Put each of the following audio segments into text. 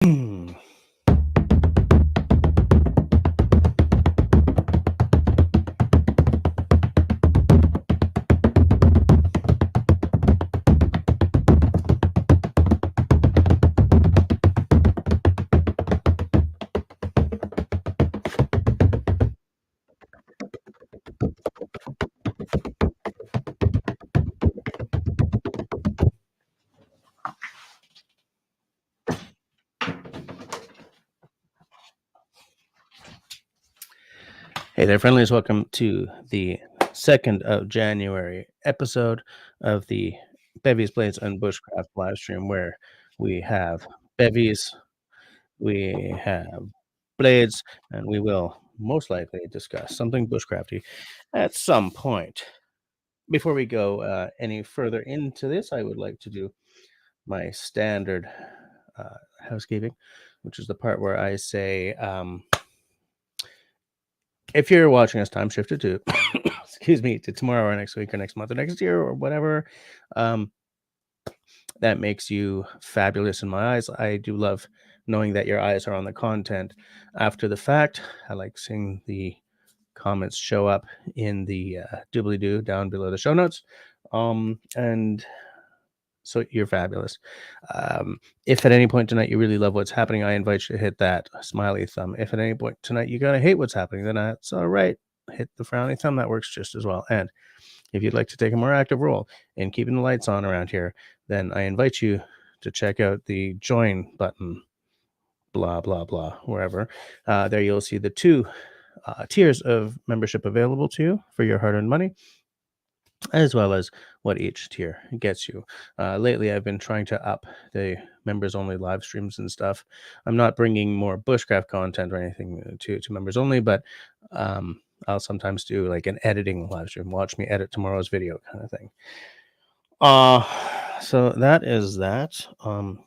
Hey there, friendlies. Welcome to the 2nd of January episode of the Bevies, Blades, and Bushcraft live stream, where we have bevies, we have blades, and we will most likely discuss something bushcrafty at some point. Before we go any further into this, I would like to do my standard housekeeping, which is the part where I say, if you're watching us time shifted to, excuse me, to tomorrow or next week or next month or next year or whatever, that makes you fabulous in my eyes. I do love knowing that your eyes are on the content after the fact. I like seeing the comments show up in the doobly-doo down below the show notes. And so you're fabulous. If at any point tonight you really love what's happening, I invite you to hit that smiley thumb. If at any point tonight you're going to hate what's happening, then that's all right. Hit the frowny thumb. That works just as well. And if you'd like to take a more active role in keeping the lights on around here, then I invite you to check out the join button, blah, blah, blah, wherever. There you'll see the 2 tiers of membership available to you for your hard-earned money, as well as what each tier gets you. Lately, I've been trying to up the members only live streams and stuff. I'm not bringing more bushcraft content or anything to members only, but I'll sometimes do like an editing live stream. Watch me edit tomorrow's video kind of thing. So that is that.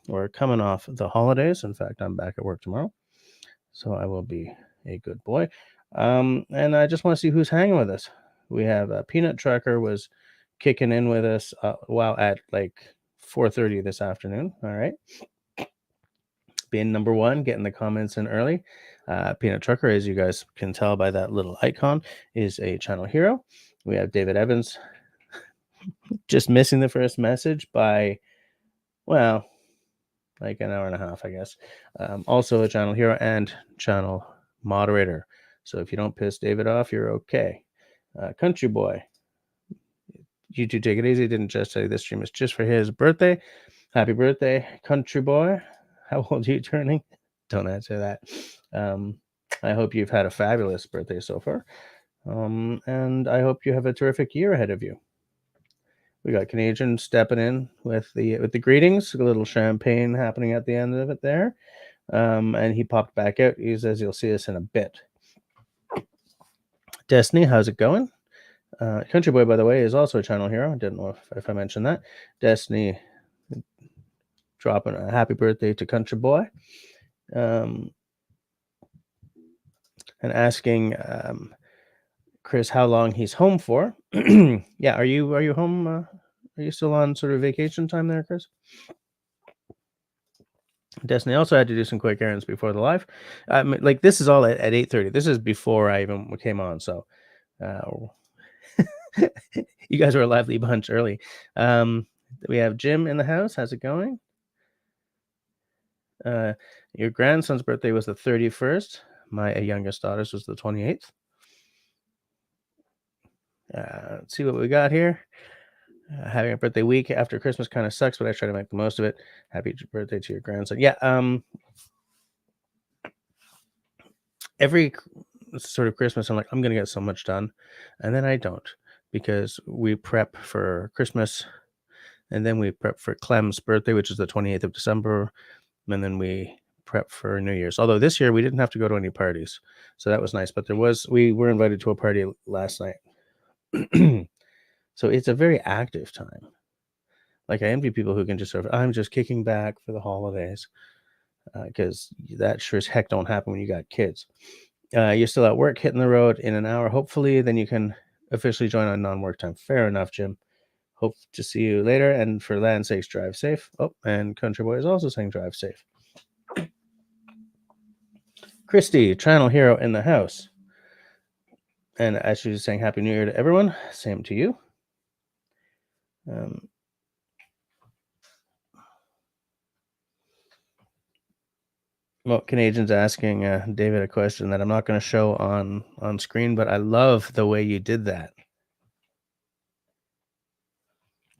We're coming off the holidays. In fact, I'm back at work tomorrow, so I will be a good boy. And I just want to see who's hanging with us. We have Peanut Trucker was kicking in with us at like 4:30 this afternoon. All right. Being number 1, getting the comments in early. Peanut Trucker, as you guys can tell by that little icon, is a channel hero. We have David Evans just missing the first message by, well, like an hour and a half, I guess. Also a channel hero and channel moderator. So if you don't piss David off, you're okay. Country Boy, you two take it easy. Didn't just say this stream is just for his birthday. Happy birthday, Country Boy. How old are you turning? Don't answer that. I hope you've had a fabulous birthday so far. And I hope you have a terrific year ahead of you. We got Canadian stepping in with the greetings. A little champagne happening at the end of it there. And he popped back out. He says you'll see us in a bit. Destiny, how's it going? Country Boy, by the way, is also a channel hero. I didn't know if I mentioned that. Destiny dropping a happy birthday to Country Boy. And asking Chris how long he's home for. Yeah, are you home? Are you still on sort of vacation time there, Chris? Destiny also had to do some quick errands before the live. Like this is all at 8:30. This is before I even came on, so you guys are a lively bunch early. We have Jim in the house. How's it going? Your grandson's birthday was the 31st. My youngest daughter's was the 28th. Let's see what we got here. Having a birthday week after Christmas kind of sucks, but I try to make the most of it. Happy birthday to your grandson. Yeah. Every sort of Christmas, I'm like, I'm going to get so much done. And then I don't, because we prep for Christmas and then we prep for Clem's birthday, which is the 28th of December. And then we prep for New Year's. Although this year we didn't have to go to any parties. So that was nice. But we were invited to a party last night. So it's a very active time. Like I envy people who can just sort of, I'm just kicking back for the holidays, because that sure as heck don't happen when you got kids. You're still at work, hitting the road in an hour. Hopefully, then you can officially join on non-work time. Fair enough, Jim. Hope to see you later. And for land's sakes, drive safe. Oh, and Country Boy is also saying drive safe. Christy, channel hero in the house. And as she was saying, Happy New Year to everyone. Same to you. Well, Canadian's asking David a question that I'm not going to show on screen, but I love the way you did that.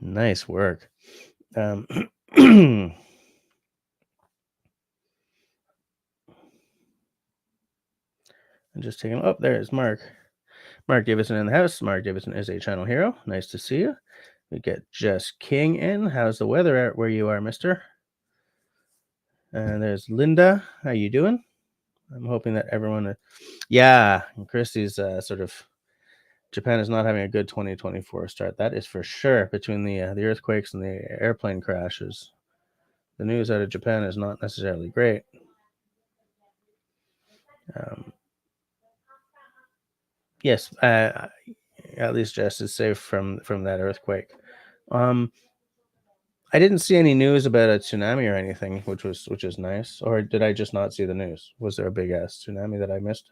Nice work. I'm just taking. Oh, there's Mark. Mark Davison in the house. Mark Davison is a channel hero. Nice to see you. We get Jess King in. How's the weather at where you are, mister? And there's Linda. How you doing? I'm hoping that everyone... Yeah, and Christy's sort of... Japan is not having a good 2024 start. That is for sure. Between the earthquakes and the airplane crashes, the news out of Japan is not necessarily great. Yes, at least Jess is safe from that earthquake. I didn't see any news about a tsunami or anything, which is nice. Or did I just not see the news? Was there a big ass tsunami that I missed?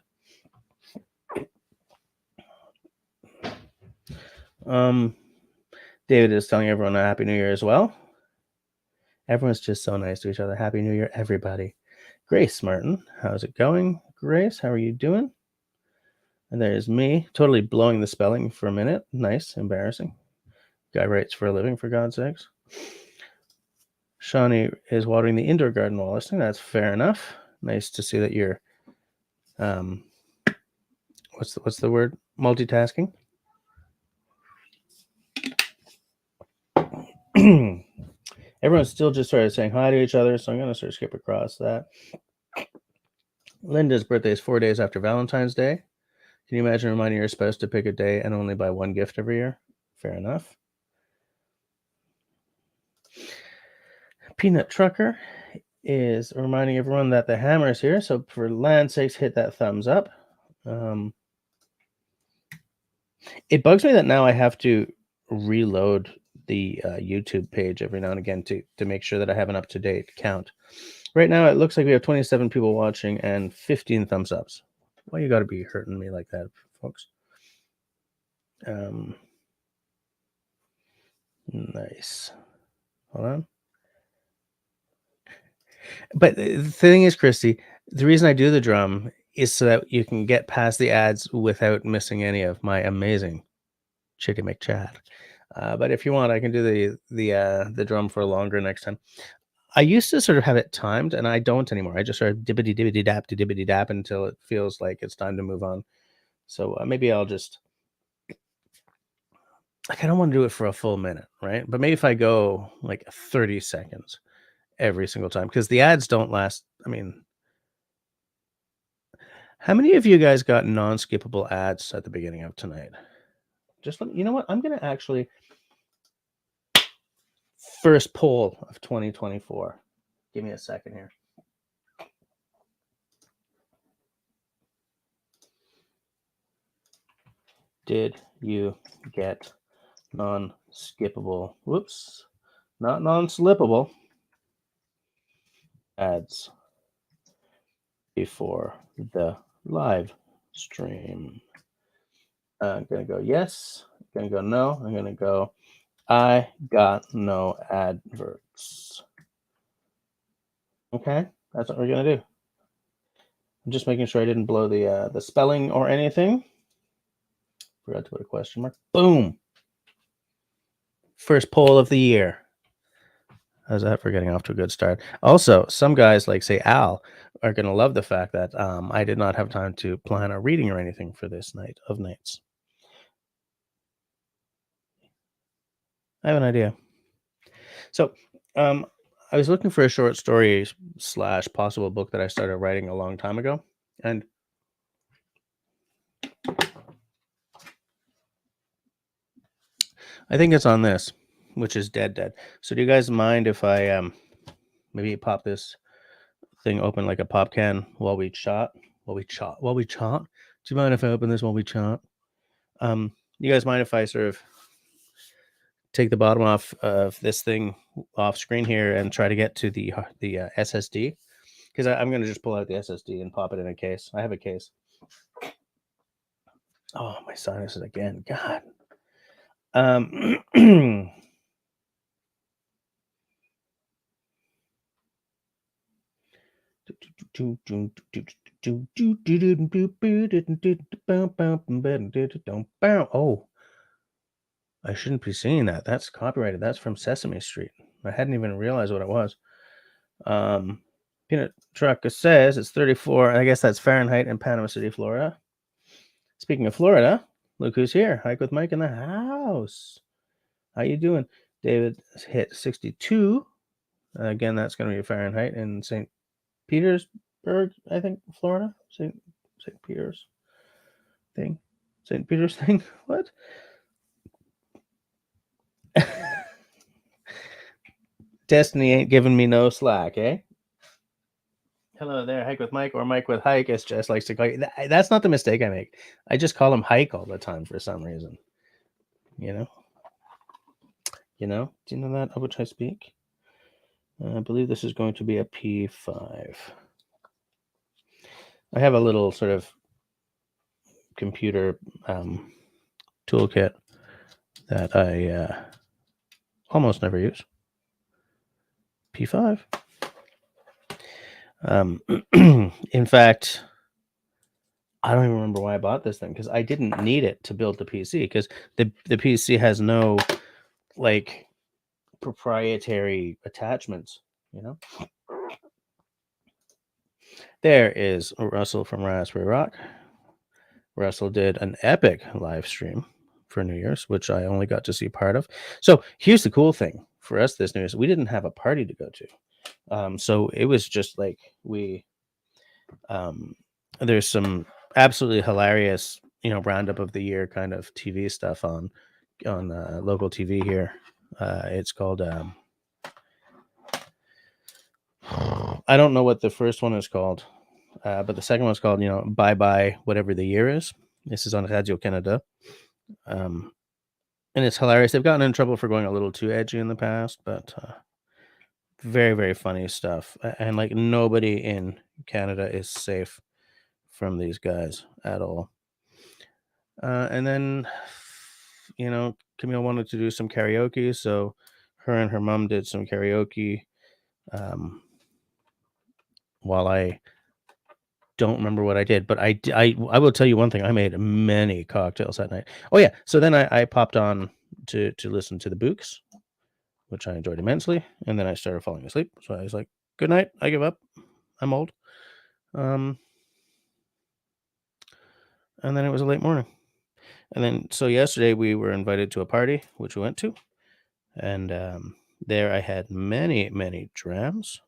David is telling everyone a Happy New Year as well. Everyone's just so nice to each other. Happy New Year, everybody. Grace Martin, how's it going? Grace, how are you doing? And there's me, totally blowing the spelling for a minute. Nice, embarrassing. Guy writes for a living, for God's sakes. Shawnee is watering the indoor garden while listening. That's fair enough. Nice to see that you're, what's the word? Multitasking. Everyone's still just started saying hi to each other, so I'm going to sort of skip across that. Linda's birthday is 4 days after Valentine's Day. Can you imagine reminding your spouse to pick a day and only buy one gift every year? Fair enough. Peanut Trucker is reminding everyone that the hammer is here, so for land's sakes, hit that thumbs up. It bugs me that now I have to reload the YouTube page every now and again to make sure that I have an up-to-date count. Right now, it looks like we have 27 people watching and 15 thumbs ups. Why you got to be hurting me like that, folks? Nice. Hold on. But the thing is, Christy, the reason I do the drum is so that you can get past the ads without missing any of my amazing Chitty McChat. But if you want, I can do the drum for longer next time. I used to sort of have it timed, and I don't anymore. I just sort of dibbity dibbity dap to dibbity dap until it feels like it's time to move on. So maybe I'll just... Like, I don't want to do it for a full minute, right? But maybe if I go like 30 seconds every single time, because the ads don't last. I mean, how many of you guys got non-skippable ads at the beginning of tonight? Just you know what? I'm going to actually... First poll of 2024. Give me a second here. Did you get non-skippable? Whoops. Not non-slippable ads before the live stream? I'm going to go yes. I'm going to go no. I'm going to go I got no adverts. Okay, that's what we're going to do. I'm just making sure I didn't blow the spelling or anything. Forgot to put a question mark. Boom. First poll of the year. How's that for getting off to a good start? Also, some guys, like say Al, are going to love the fact that I did not have time to plan a reading or anything for this night of nights. I have an idea. So I was looking for a short story / possible book that I started writing a long time ago. And I think it's on this, which is Dead. So do you guys mind if I maybe pop this thing open like a pop can while we chat? While we chat? Do you mind if I open this while we chat? You guys mind if I sort of take the bottom off of this thing off screen here and try to get to the SSD? because I'm going to just pull out the SSD and pop it in a case. I have a case. Oh, my sinuses again. God. Oh, I shouldn't be seeing that. That's copyrighted. That's from Sesame Street. I hadn't even realized what it was. Peanut Trucker says it's 34. I guess that's Fahrenheit in Panama City, Florida. Speaking of Florida, look who's here. Hike with Mike in the house. How you doing? David hit 62. Again, that's going to be Fahrenheit in St. Petersburg, I think, Florida. St. Peter's thing. St. Peter's thing. What? Destiny ain't giving me no slack, eh? Hello there, Hike with Mike, or Mike with Hike, as Jess likes to call you. That's not the mistake I make. I just call him Hike all the time for some reason. You know? Do you know that of which I speak? I believe this is going to be a P5. I have a little sort of computer toolkit that I almost never use. P5. In fact, I don't even remember why I bought this thing, because I didn't need it to build the PC, because the PC has no like proprietary attachments, There is Russell from Raspberry Rock. Russell did an epic live stream for New Year's, which I only got to see part of. So here's the cool thing for us this New Year's: we didn't have a party to go to. So it was just like there's some absolutely hilarious, roundup of the year kind of TV stuff on local TV here. It's called I don't know what the first one is called, but the second one's called, Bye Bye Whatever the Year Is. This is on Radio Canada. And it's hilarious. They've gotten in trouble for going a little too edgy in the past, but very, very funny stuff. And like nobody in Canada is safe from these guys at all. And then, Camille wanted to do some karaoke, so her and her mom did some karaoke. While I don't remember what I did, but I will tell you one thing: I made many cocktails that night. Oh yeah, so then I popped on to listen to the Books, which I enjoyed immensely, and then I started falling asleep. So I was like, "Good night, I give up. I'm old." And then it was a late morning, and then so yesterday we were invited to a party, which we went to, and there I had many drams,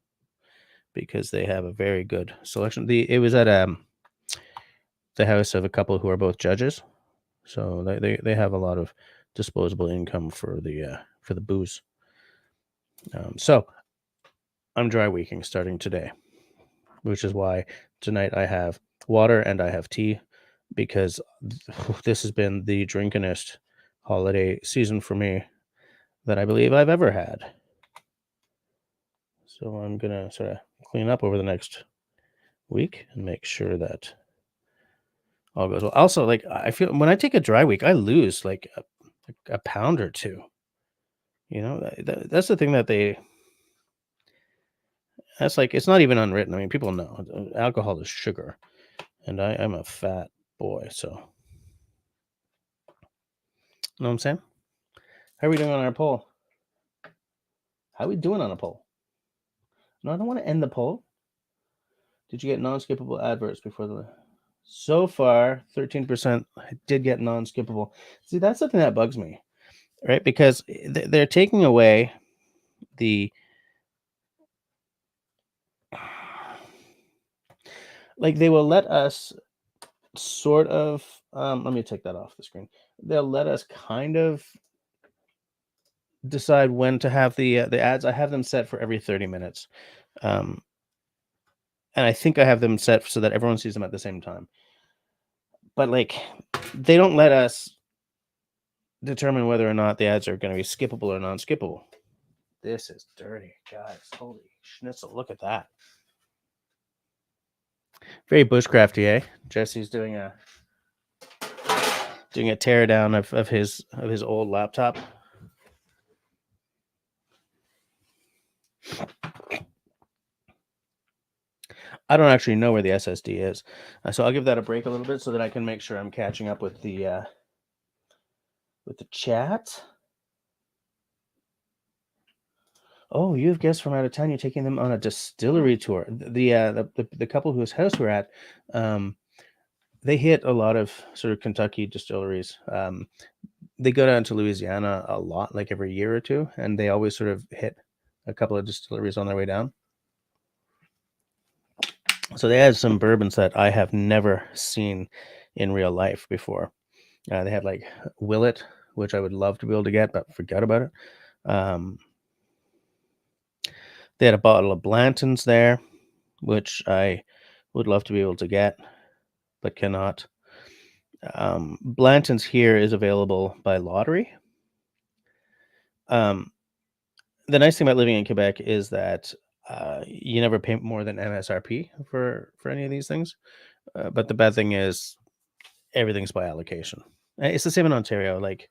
because they have a very good selection. It was at the house of a couple who are both judges, so they have a lot of disposable income for the booze. So I'm dry weeking starting today, which is why tonight I have water and I have tea, because this has been the drinkinest holiday season for me that I believe I've ever had. So I'm gonna sort of clean up over the next week and make sure that all goes well. Also, like, I feel when I take a dry week, I lose like a pound or two. That's the thing that's like, it's not even unwritten. I mean, people know alcohol is sugar, and I'm a fat boy, so know what I'm saying? How are we doing on our poll? How are we doing on a poll? No, I don't want to end the poll. Did you get non-skippable adverts before the? So far, 13% did get non-skippable. See, that's something that bugs me, right? Because they're taking away the like, they will let us sort of let me take that off the screen. They'll let us kind of decide when to have the ads. I have them set for every 30 minutes. And I think I have them set so that everyone sees them at the same time. But like, they don't let us determine whether or not the ads are going to be skippable or non-skippable. This is dirty, guys. Holy schnitzel. Look at that. Very bushcrafty, eh? Jesse's doing a tear down of his old laptop. I don't actually know where the SSD is, so I'll give that a break a little bit so that I can make sure I'm catching up with the chat. Oh, you have guests from out of town. You're taking them on a distillery tour. The couple whose house we're at, they hit a lot of sort of Kentucky distilleries. They go down to Louisiana a lot, like every year or two, and they always sort of hit a couple of distilleries on their way down. So they had some bourbons that I have never seen in real life before. They had like Willet, which I would love to be able to get, but forgot about it. They had a bottle of Blanton's there, which I would love to be able to get, but cannot. Blanton's here is available by lottery. The nice thing about living in Quebec is that you never pay more than MSRP for any of these things. But the bad thing is everything's by allocation. It's the same in Ontario. Like,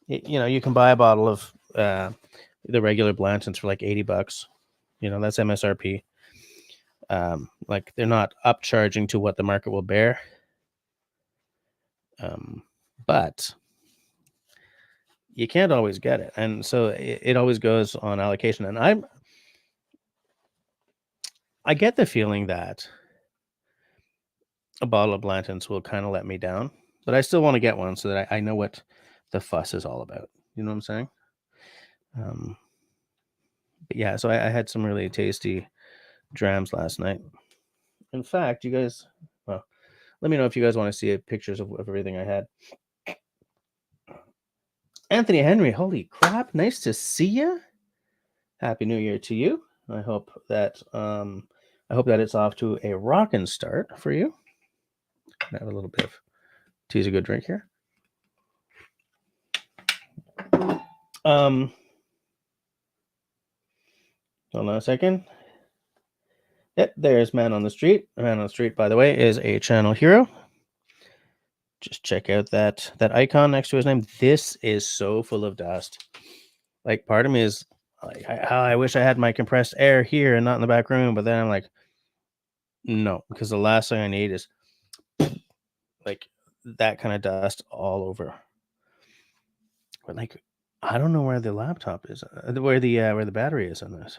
you can buy a bottle of the regular Blanton's for like $80. That's MSRP. Like, they're not upcharging to what the market will bear. But you can't always get it, and so it always goes on allocation. And I get the feeling that a bottle of Blanton's will kind of let me down, but I still want to get one so that I know what the fuss is all about. You know what I'm saying? But yeah, so I had some really tasty drams last night. In fact, you guys, well, let me know if you guys want to see pictures of everything I had. Anthony Henry, holy crap! Nice to see you. Happy New Year to you. I hope that it's off to a rockin' start for you. Have a little bit of tea's a good drink here. Hold on a second. Yep, there's Man on the Street. Man on the Street, by the way, is a channel hero. Just check out that icon next to his name. This is so full of dust. Like, part of me is like, I wish I had my compressed air here and not in the back room. But then I'm like, no, because the last thing I need is like that kind of dust all over. But like, I don't know where the laptop is, where the battery is on this.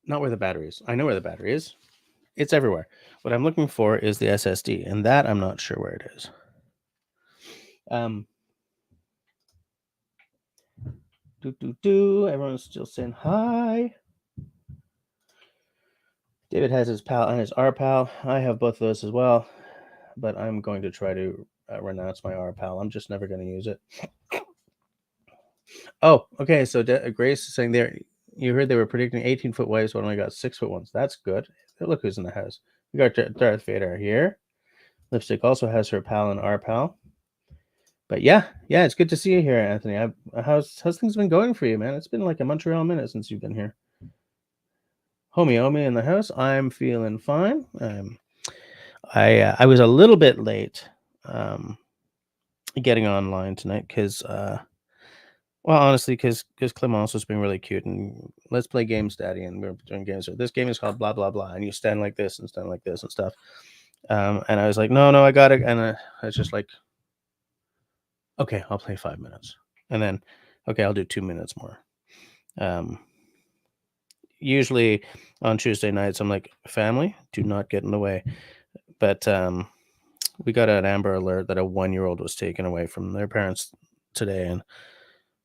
Not where the battery is. I know where the battery is. It's everywhere. What I'm looking for is the SSD, and that I'm not sure where it is. Everyone's still saying hi. David has his PAL and his RPAL. I have both of those as well, but I'm going to try to renounce my RPAL. I'm just never going to use it. Oh, okay. So Grace is saying there, you heard they were predicting 18-foot waves, but only got 6-foot ones. That's good. Look who's in the house. We got Darth Vader here. Lipstick also has her PAL and RPAL. But yeah, it's good to see you here, Anthony. How's things been going for you, man? It's been like a Montreal minute since you've been here. Homie in the house. I'm feeling fine. I was a little bit late getting online tonight because honestly, because Clemence was being really cute and let's play games, Daddy, and we were doing games. So this game is called blah blah blah, and you stand like this and stand like this and stuff. And I was like, no, I got it, and I was just like, okay, I'll play 5 minutes, and then okay, I'll do 2 minutes more. Usually on Tuesday nights, I'm like, family, do not get in the way. But we got an Amber Alert that a 1-year-old was taken away from their parents today, and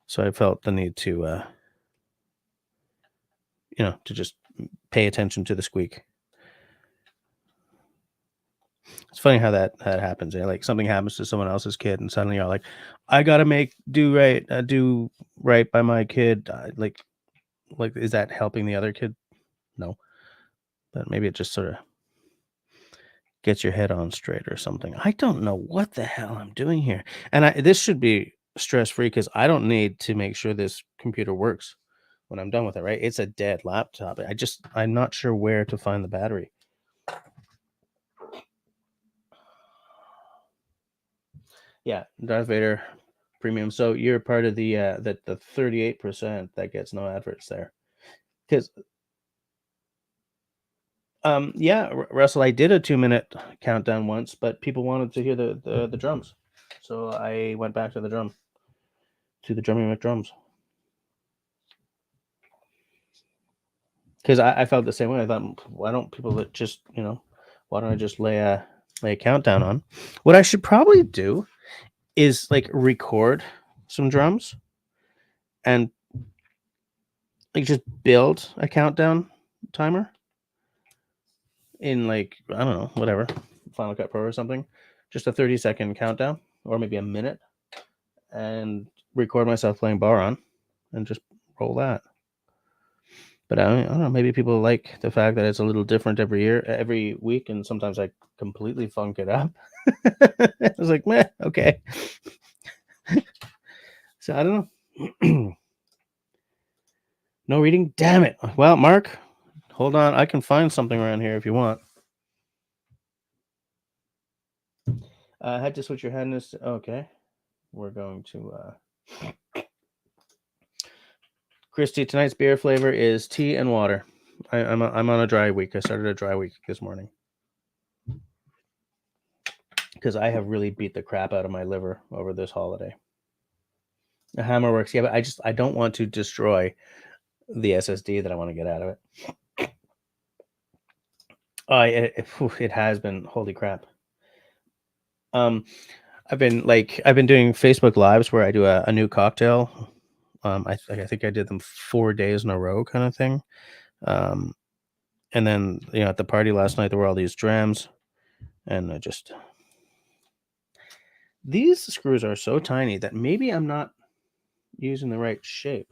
so I felt the need to, to just pay attention to the squeak. It's funny how that happens. Like something happens to someone else's kid, and suddenly you're like, I gotta do right by my kid. Like, is that helping the other kid? No, but maybe it just sort of gets your head on straight or something. I don't know what the hell I'm doing here, and this should be stress free because I don't need to make sure this computer works. when I'm done with it, right? It's a dead laptop. I'm not sure where to find the battery. Yeah, Darth Vader Premium. So you're part of the 38% that gets no adverts there. Because yeah, Russell, I did a 2-minute countdown once, but people wanted to hear the drums, so I went back to the drumming with drums. Because I felt the same way. I thought, why don't people just why don't I just lay a countdown on? What I should probably do is like record some drums and like just build a countdown timer in like, I don't know, whatever, Final Cut Pro or something, just a 30-second countdown or maybe a minute, and record myself playing Baron and just roll that. But I don't know, maybe people like the fact that it's a little different every week, and sometimes I completely funk it up. I was like, meh, okay. So I don't know. No reading? Damn it. Well, Mark, hold on. I can find something around here if you want. I had to switch your handness. Okay. We're going to Christy, tonight's beer flavor is tea and water. I'm on a dry week. I started a dry week this morning because I have really beat the crap out of my liver over this holiday. The hammer works, yeah, but I don't want to destroy the SSD that I want to get out of it. It has been, holy crap. I've been doing Facebook Lives where I do a new cocktail. I think I did them 4 days in a row, kind of thing. And then at the party last night there were all these drams, and these screws are so tiny that maybe I'm not using the right shape.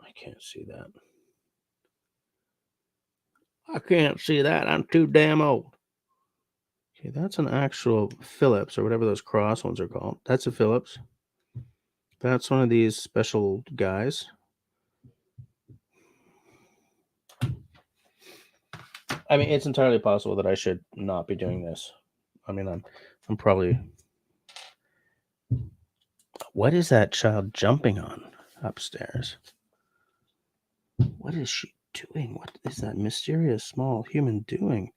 I can't see that. I can't see that. I'm too damn old. Okay, that's an actual Phillips or whatever those cross ones are called. That's a Phillips. That's one of these special guys. I mean, it's entirely possible that I should not be doing this. I mean, I'm probably. What is that child jumping on upstairs? What is she doing? What is that mysterious small human doing?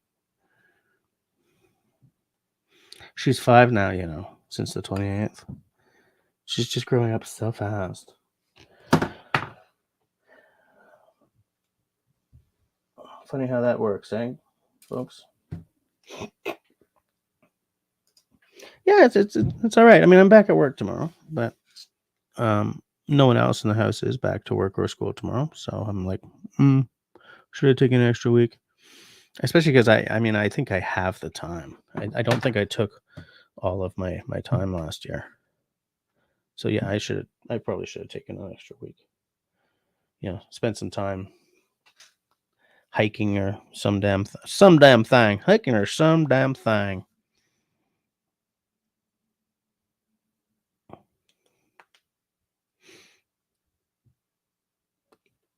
She's 5 now, since the 28th. She's just growing up so fast. Funny how that works, eh, folks? Yeah, it's all right. I mean, I'm back at work tomorrow, but no one else in the house is back to work or school tomorrow. So I'm like, should I take an extra week? Especially because I think I have the time. I don't think I took all of my time last year. So yeah, I probably should have taken an extra week. Spend some time hiking or some damn thing. Hiking or some damn thing.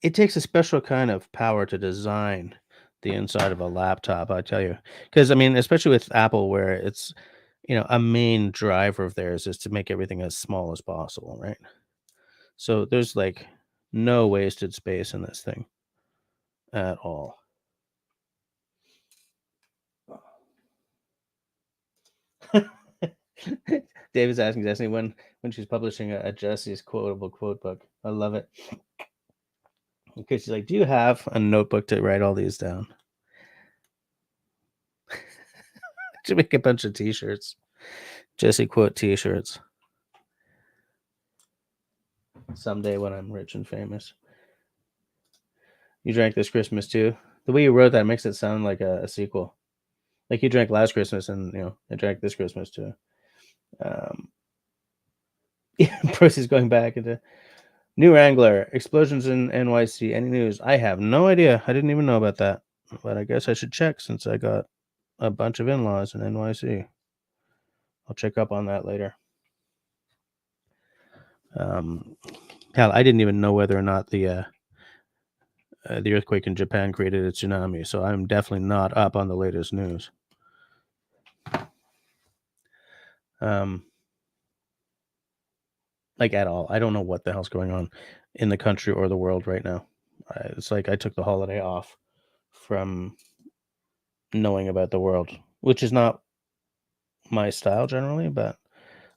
It takes a special kind of power to design the inside of a laptop, I tell you. Because I mean, especially with Apple, where it's a main driver of theirs is to make everything as small as possible, right? So there's like no wasted space in this thing at all. Dave is asking Destiny when she's publishing a Jesse's quotable quote book. I love it. Because she's like, do you have a notebook to write all these down? To make a bunch of t-shirts. Jesse quote t-shirts. Someday when I'm rich and famous. You drank this Christmas too? The way you wrote that makes it sound like a sequel. Like you drank last Christmas and I drank this Christmas too. Proceeds going back into New Wrangler, explosions in NYC. Any news? I have no idea. I didn't even know about that. But I guess I should check since I got a bunch of in-laws in NYC. I'll check up on that later. Hell, I didn't even know whether or not the earthquake in Japan created a tsunami, so I'm definitely not up on the latest news. Like, at all. I don't know what the hell's going on in the country or the world right now. It's like I took the holiday off from knowing about the world, which is not my style generally, but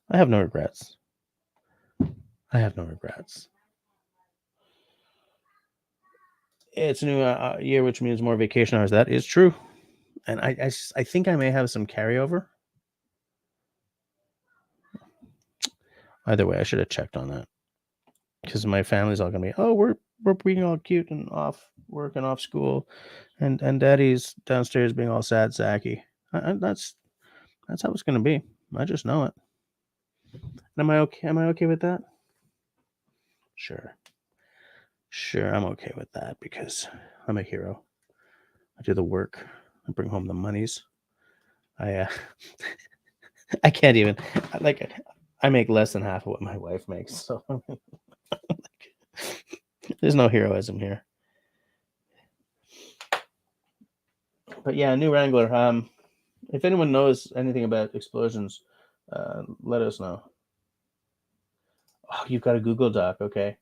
I have no regrets. I have no regrets. It's a new year, which means more vacation hours. That is true. And I think I may have some carryover. Either way, I should have checked on that, because my family's all gonna be, oh, we're being all cute and off work and off school, and daddy's downstairs being all sad sacky. That's how it's gonna be. I just know it. Am I okay? Am I okay with that? Sure, I'm okay with that because I'm a hero. I do the work. I bring home the monies. I I can't even, like, I make less than half of what my wife makes, so there's no heroism here. But yeah, new Wrangler. If anyone knows anything about explosions, let us know. Oh, you've got a Google Doc, okay?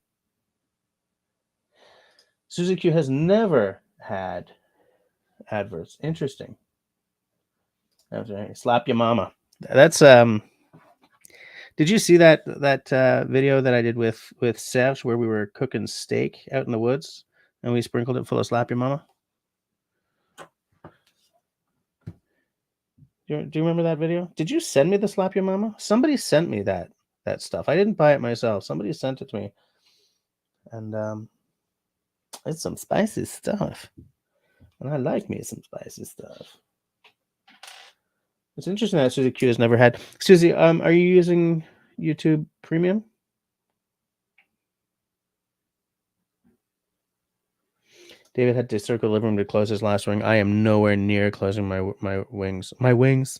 Suzuki has never had adverts. Interesting. That's right. Slap your mama. That's Did you see that video that I did with Serge where we were cooking steak out in the woods and we sprinkled it full of slap your mama? Do you remember that video? Did you send me the slap your mama? Somebody sent me that stuff. I didn't buy it myself. Somebody sent it to me, and it's some spicy stuff. And I like me some spicy stuff. It's interesting that Susie Q has never had. Susie, are you using YouTube Premium? David had to circle the living room to close his last ring. I am nowhere near closing my wings. My wings.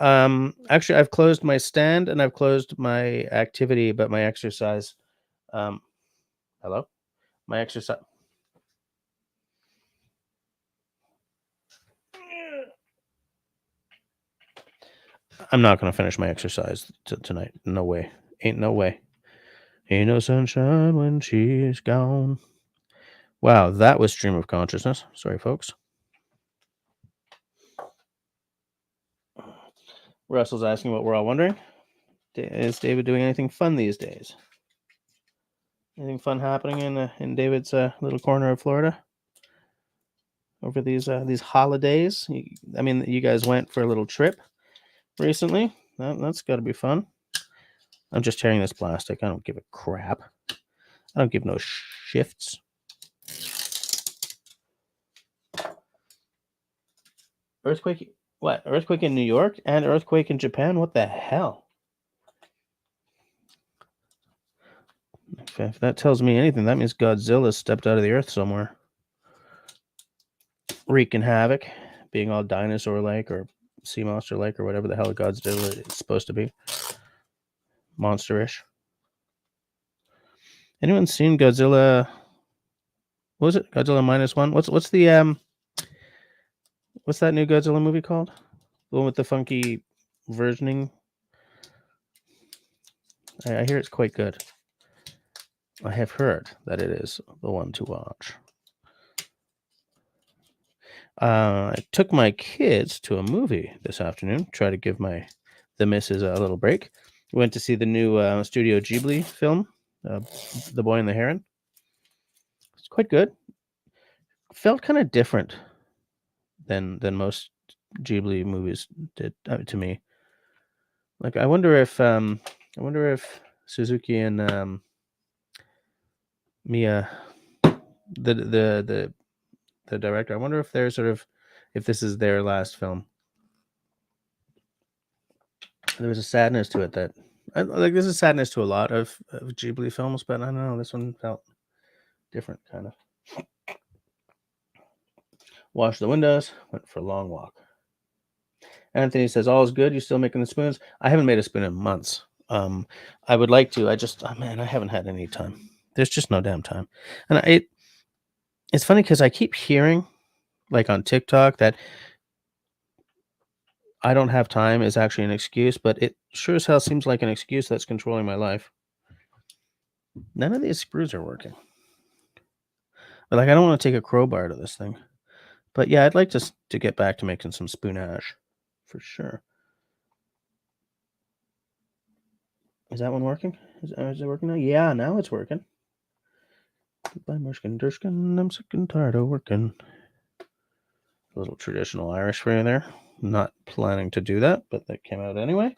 Actually, I've closed my stand and I've closed my activity, but my exercise. Hello, my exercise. I'm not gonna finish my exercise tonight. No way. Ain't no way. Ain't no sunshine when she's gone. Wow, that was stream of consciousness. Sorry, folks. Russell's asking what we're all wondering. Is David doing anything fun these days? Anything fun happening in David's little corner of Florida over these holidays? I mean, you guys went for a little trip recently. That's got to be fun. I'm just tearing this plastic. I don't give a crap. I don't give no shifts. Earthquake? What? Earthquake in New York and earthquake in Japan? What the hell? If that tells me anything, that means Godzilla stepped out of the earth somewhere, wreaking havoc, being all dinosaur-like or sea monster-like or whatever the hell Godzilla is supposed to be. Monsterish. Anyone seen Godzilla? What was it? Godzilla -1? What's the what's that new Godzilla movie called? The one with the funky versioning. I hear it's quite good. I have heard that it is the one to watch. I took my kids to a movie this afternoon. Try to give the missus a little break. We went to see the new Studio Ghibli film, The Boy and the Heron. It's quite good. Felt kind of different than most Ghibli movies did to me. Like, I wonder if Suzuki and Mia, the director, I wonder if they're if this is their last film. There was a sadness to it that, like, there's a sadness to a lot of Ghibli films, but I don't know, this one felt different, kind of. Washed the windows, went for a long walk. Anthony says, all is good. You still making the spoons? I haven't made a spoon in months. I would like to. I just, oh man, I haven't had any time. There's just no damn time. And it's funny because I keep hearing, like, on TikTok that I don't have time is actually an excuse, but it sure as hell seems like an excuse that's controlling my life. None of these screws are working. But, like, I don't wanna take a crowbar to this thing. But, yeah, I'd like to get back to making some spoonage for sure. Is that one working? Is it working now? Yeah, now it's working. Goodbye, Mushkin Durskin. I'm sick and tired of working. A little traditional Irish for you there. Not planning to do that, but that came out anyway.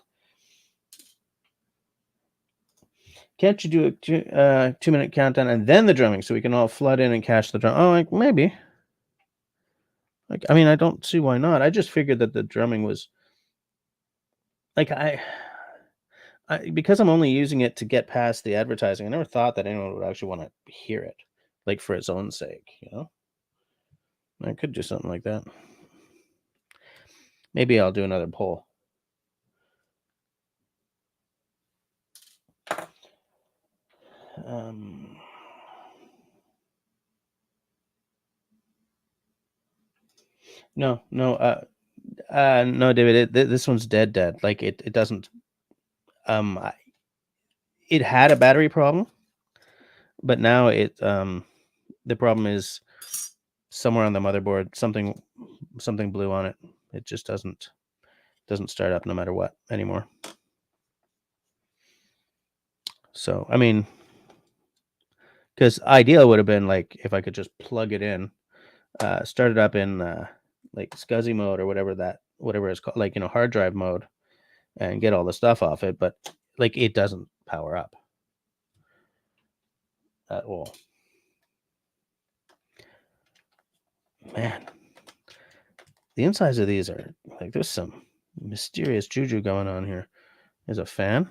Can't you do a 2-minute countdown and then the drumming so we can all flood in and catch the drum? Oh, like, maybe. Like, I mean, I don't see why not. I just figured that the drumming was like I because I'm only using it to get past the advertising. I never thought that anyone would actually want to hear it, like for its own sake. I could do something like that. Maybe I'll do another poll. Um, no, no, no, David. This one's dead. Like it doesn't. It had a battery problem, but now the problem is somewhere on the motherboard. Something blew on it. It just doesn't start up no matter what anymore. So I mean, because ideal would have been like if I could just plug it in, start it up in like SCSI mode or whatever it's called, like hard drive mode, and get all the stuff off it. But like it doesn't power up at all. Man, the insides of these are like there's some mysterious juju going on here. There's a fan.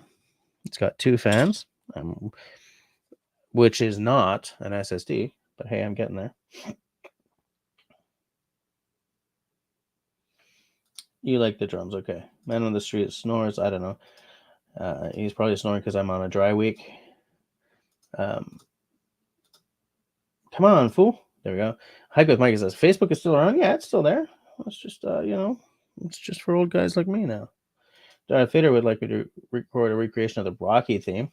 It's got 2 fans, which is not an SSD, but hey, I'm getting there. You like the drums, okay? Man on the street snores. I don't know. He's probably snoring because I'm on a dry week. Um, come on, fool. There we go. Hi, good Mike says Facebook is still around. Yeah, it's still there. It's just it's just for old guys like me now. Darth Vader would like me to record a recreation of the Rocky theme.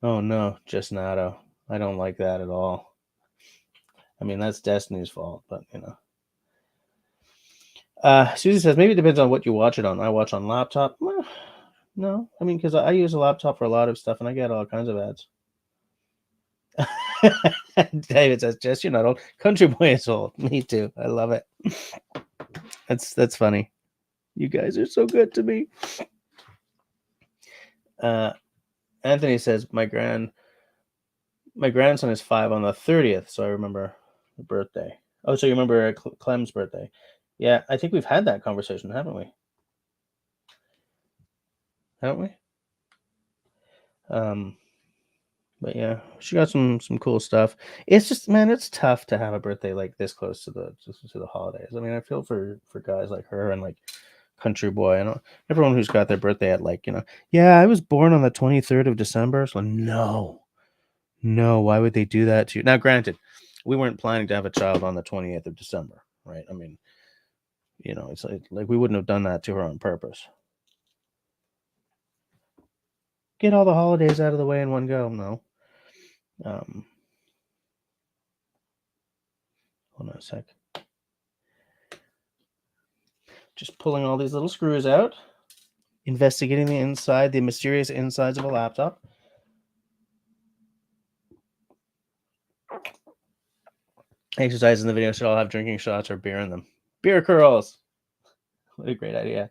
Oh no, just Nato. I don't like that at all. I mean, that's Destiny's fault, but Susie says maybe it depends on what you watch it on. I watch on laptop. Well, no, I mean because I use a laptop for a lot of stuff, and I get all kinds of ads. David says, "Jess, you're not old. Country Boy is old. Me too. I love it. That's funny. You guys are so good to me." Anthony says, "My grandson is 5 on the 30th, so I remember the birthday." Oh, so you remember Clem's birthday? Yeah, I think we've had that conversation, haven't we? Haven't we? But yeah, she got some cool stuff. It's just, man, it's tough to have a birthday like this close to the holidays. I mean, I feel for guys like her and like Country Boy. I know everyone who's got their birthday at like, yeah, I was born on the 23rd of December. So no, why would they do that to you? Now, granted, we weren't planning to have a child on the 28th of December, right? I mean, it's like we wouldn't have done that to her on purpose. Get all the holidays out of the way in one go. No. Hold on a sec. Just pulling all these little screws out. Investigating the mysterious insides of a laptop. Exercise in the video should all have drinking shots or beer in them. Beer curls. What a great idea.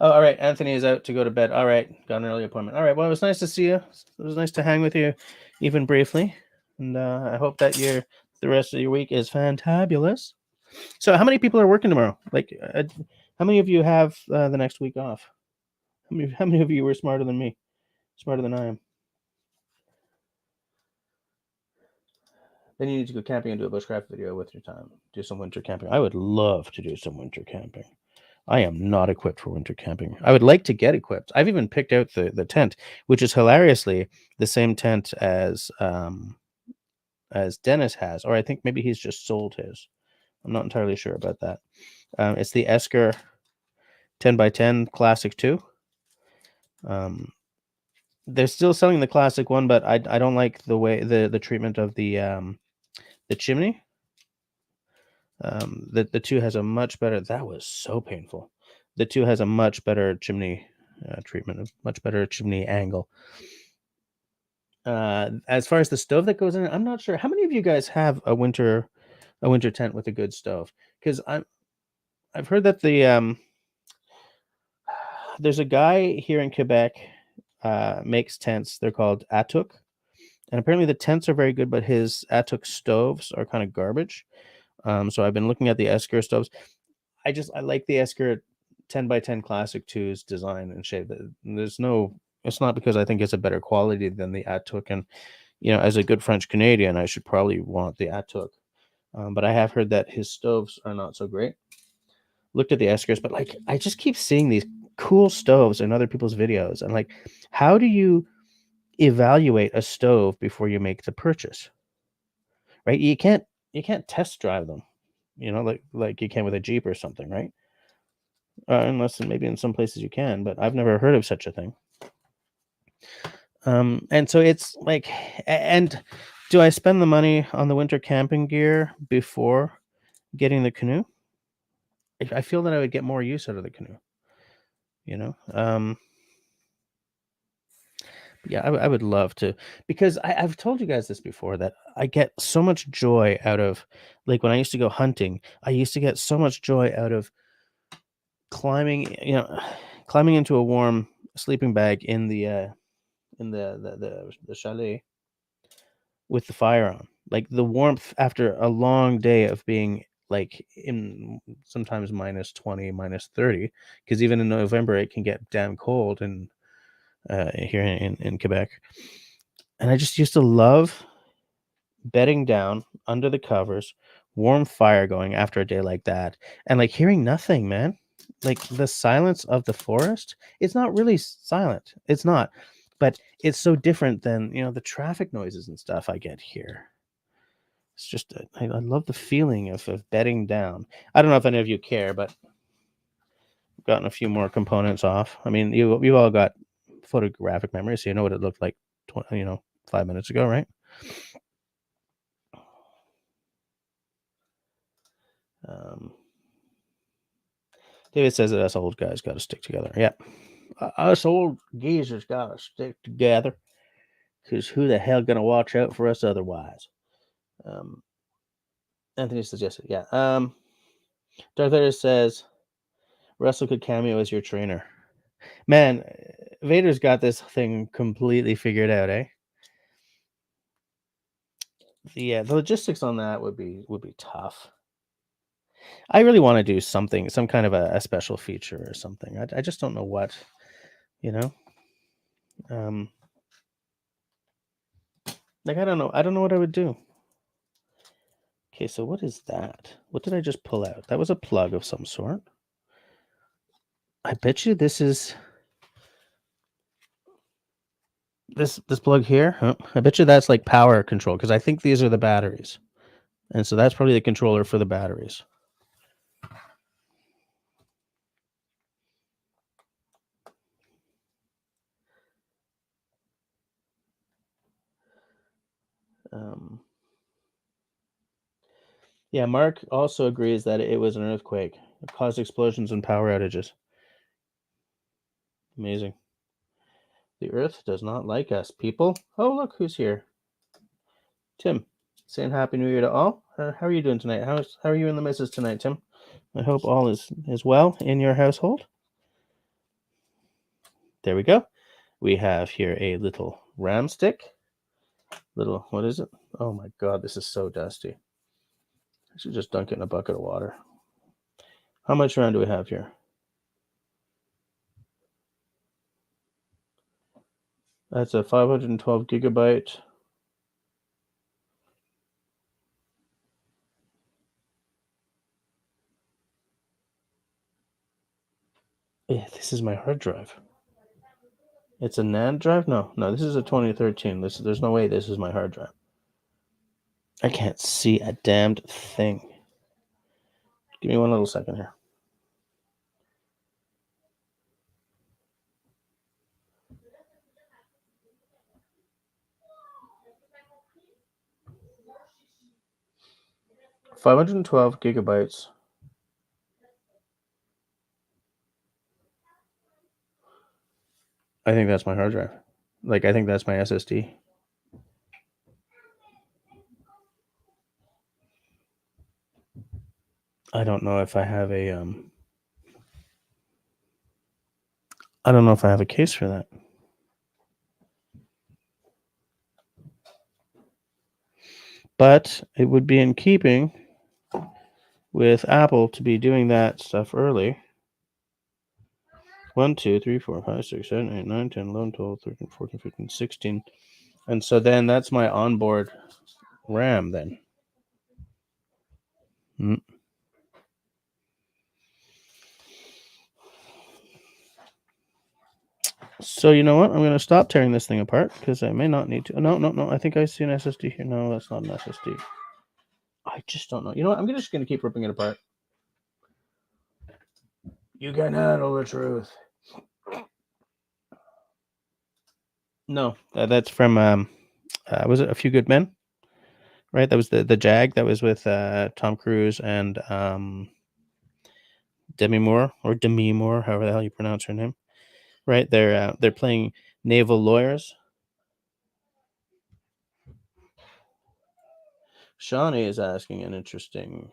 Oh, all right. Anthony is out to go to bed. All right. Got an early appointment. All right. Well, it was nice to see you. It was nice to hang with you, even briefly. And I hope that the rest of your week is fantabulous. So, how many people are working tomorrow? Like, how many of you have the next week off? How many of you were smarter than me? Smarter than I am? Then you need to go camping and do a bushcraft video with your time. Do some winter camping. I would love to do some winter camping. I am not equipped for winter camping. I would like to get equipped. I've even picked out the tent, which is hilariously the same tent as Dennis has, or I think maybe he's just sold his. I'm not entirely sure about that. It's the Esker 10 by 10 Classic 2. They're still selling the Classic one, but I don't like the way the treatment of the chimney. The 2 has a much better. That was so painful. The 2 has a much better chimney treatment, a much better chimney angle. As far as the stove that goes in it, I'm not sure. How many of you guys have a winter tent with a good stove? Because I've heard that there's a guy here in Quebec makes tents. They're called Atuk, and apparently the tents are very good, but his Atuk stoves are kind of garbage. So I've been looking at the Esker stoves. I like the Esker 10 by 10 Classic 2's design and shape. It's not because I think it's a better quality than the Atuk, and as a good French Canadian, I should probably want the Atuk. But I have heard that his stoves are not so great. Looked at the Eskers, but like I just keep seeing these cool stoves in other people's videos, and like, how do you evaluate a stove before you make the purchase? Right? You can't test drive them, like you can with a Jeep or something, right? Unless maybe in some places you can, but I've never heard of such a thing. And so it's like, and do I spend the money on the winter camping gear before getting the canoe? I feel that I would get more use out of the canoe, you know? Yeah, I would love to, because I've told you guys this before, that I get so much joy out of, like, when I used to go hunting, I used to get so much joy out of climbing, climbing into a warm sleeping bag in the chalet with the fire on. Like the warmth after a long day of being like in sometimes minus 20, minus 30, because even in November it can get damn cold and here in Quebec. And I just used to love bedding down under the covers, warm fire going after a day like that, and like hearing nothing, man. Like the silence of the forest, it's not really silent. It's not, but it's so different than, the traffic noises and stuff I get here. It's just, I love the feeling of bedding down. I don't know if any of you care, but I've gotten a few more components off. I mean, you all got photographic memory, so you know what it looked like, 5 minutes ago, right? David says that us old guys got to stick together. Yep. Us old geezers got to stick together, because who the hell gonna watch out for us otherwise? Um, Anthony suggested, yeah. Darth Vader says Russell could cameo as your trainer. Man, Vader's got this thing completely figured out, eh? The logistics on that would be tough. I really want to do something, some kind of a special feature or something. I just don't know what, you know. Like I don't know what I would do. Okay, so what is that? What did I just pull out? That was a plug of some sort. I bet you this is this plug here. Huh? I bet you that's like power control, because I think these are the batteries, and so that's probably the controller for the batteries. Yeah, Mark also agrees that it was an earthquake. It caused explosions and power outages. Amazing. The Earth does not like us, people. Oh, look who's here. Tim, saying Happy New Year to all. How are you doing tonight? How are you and the missus tonight, Tim? I hope all is well in your household. There we go. We have here a little ram stick. What is it? Oh my God, this is so dusty. I should just dunk it in a bucket of water. How much RAM do we have here? That's a 512 gigabyte. Yeah, this is my hard drive. It's a NAND drive? No, this is a 2013. There's no way this is my hard drive. I can't see a damned thing. Give me one little second here. $512 GB. I think that's my hard drive. Like, I think that's my SSD. I don't know if I have a I don't know if I have a case for that. But it would be in keeping with Apple to be doing that stuff early. 1, 2, 3, 4, 5, 6, 7, 8, 9, 10, 11, 12, 13, 14, 15, 16. And so then that's my onboard RAM then. So you know what? I'm going to stop tearing this thing apart because I may not need to. No. I think I see an SSD here. No, that's not an SSD. I just don't know. You know what? I'm just going to keep ripping it apart. You can handle the truth. No, that's from was it A Few Good Men? Right, that was the Jag that was with Tom Cruise and Demi Moore, however the hell you pronounce her name. Right, they're playing naval lawyers. Shawnee is asking an interesting.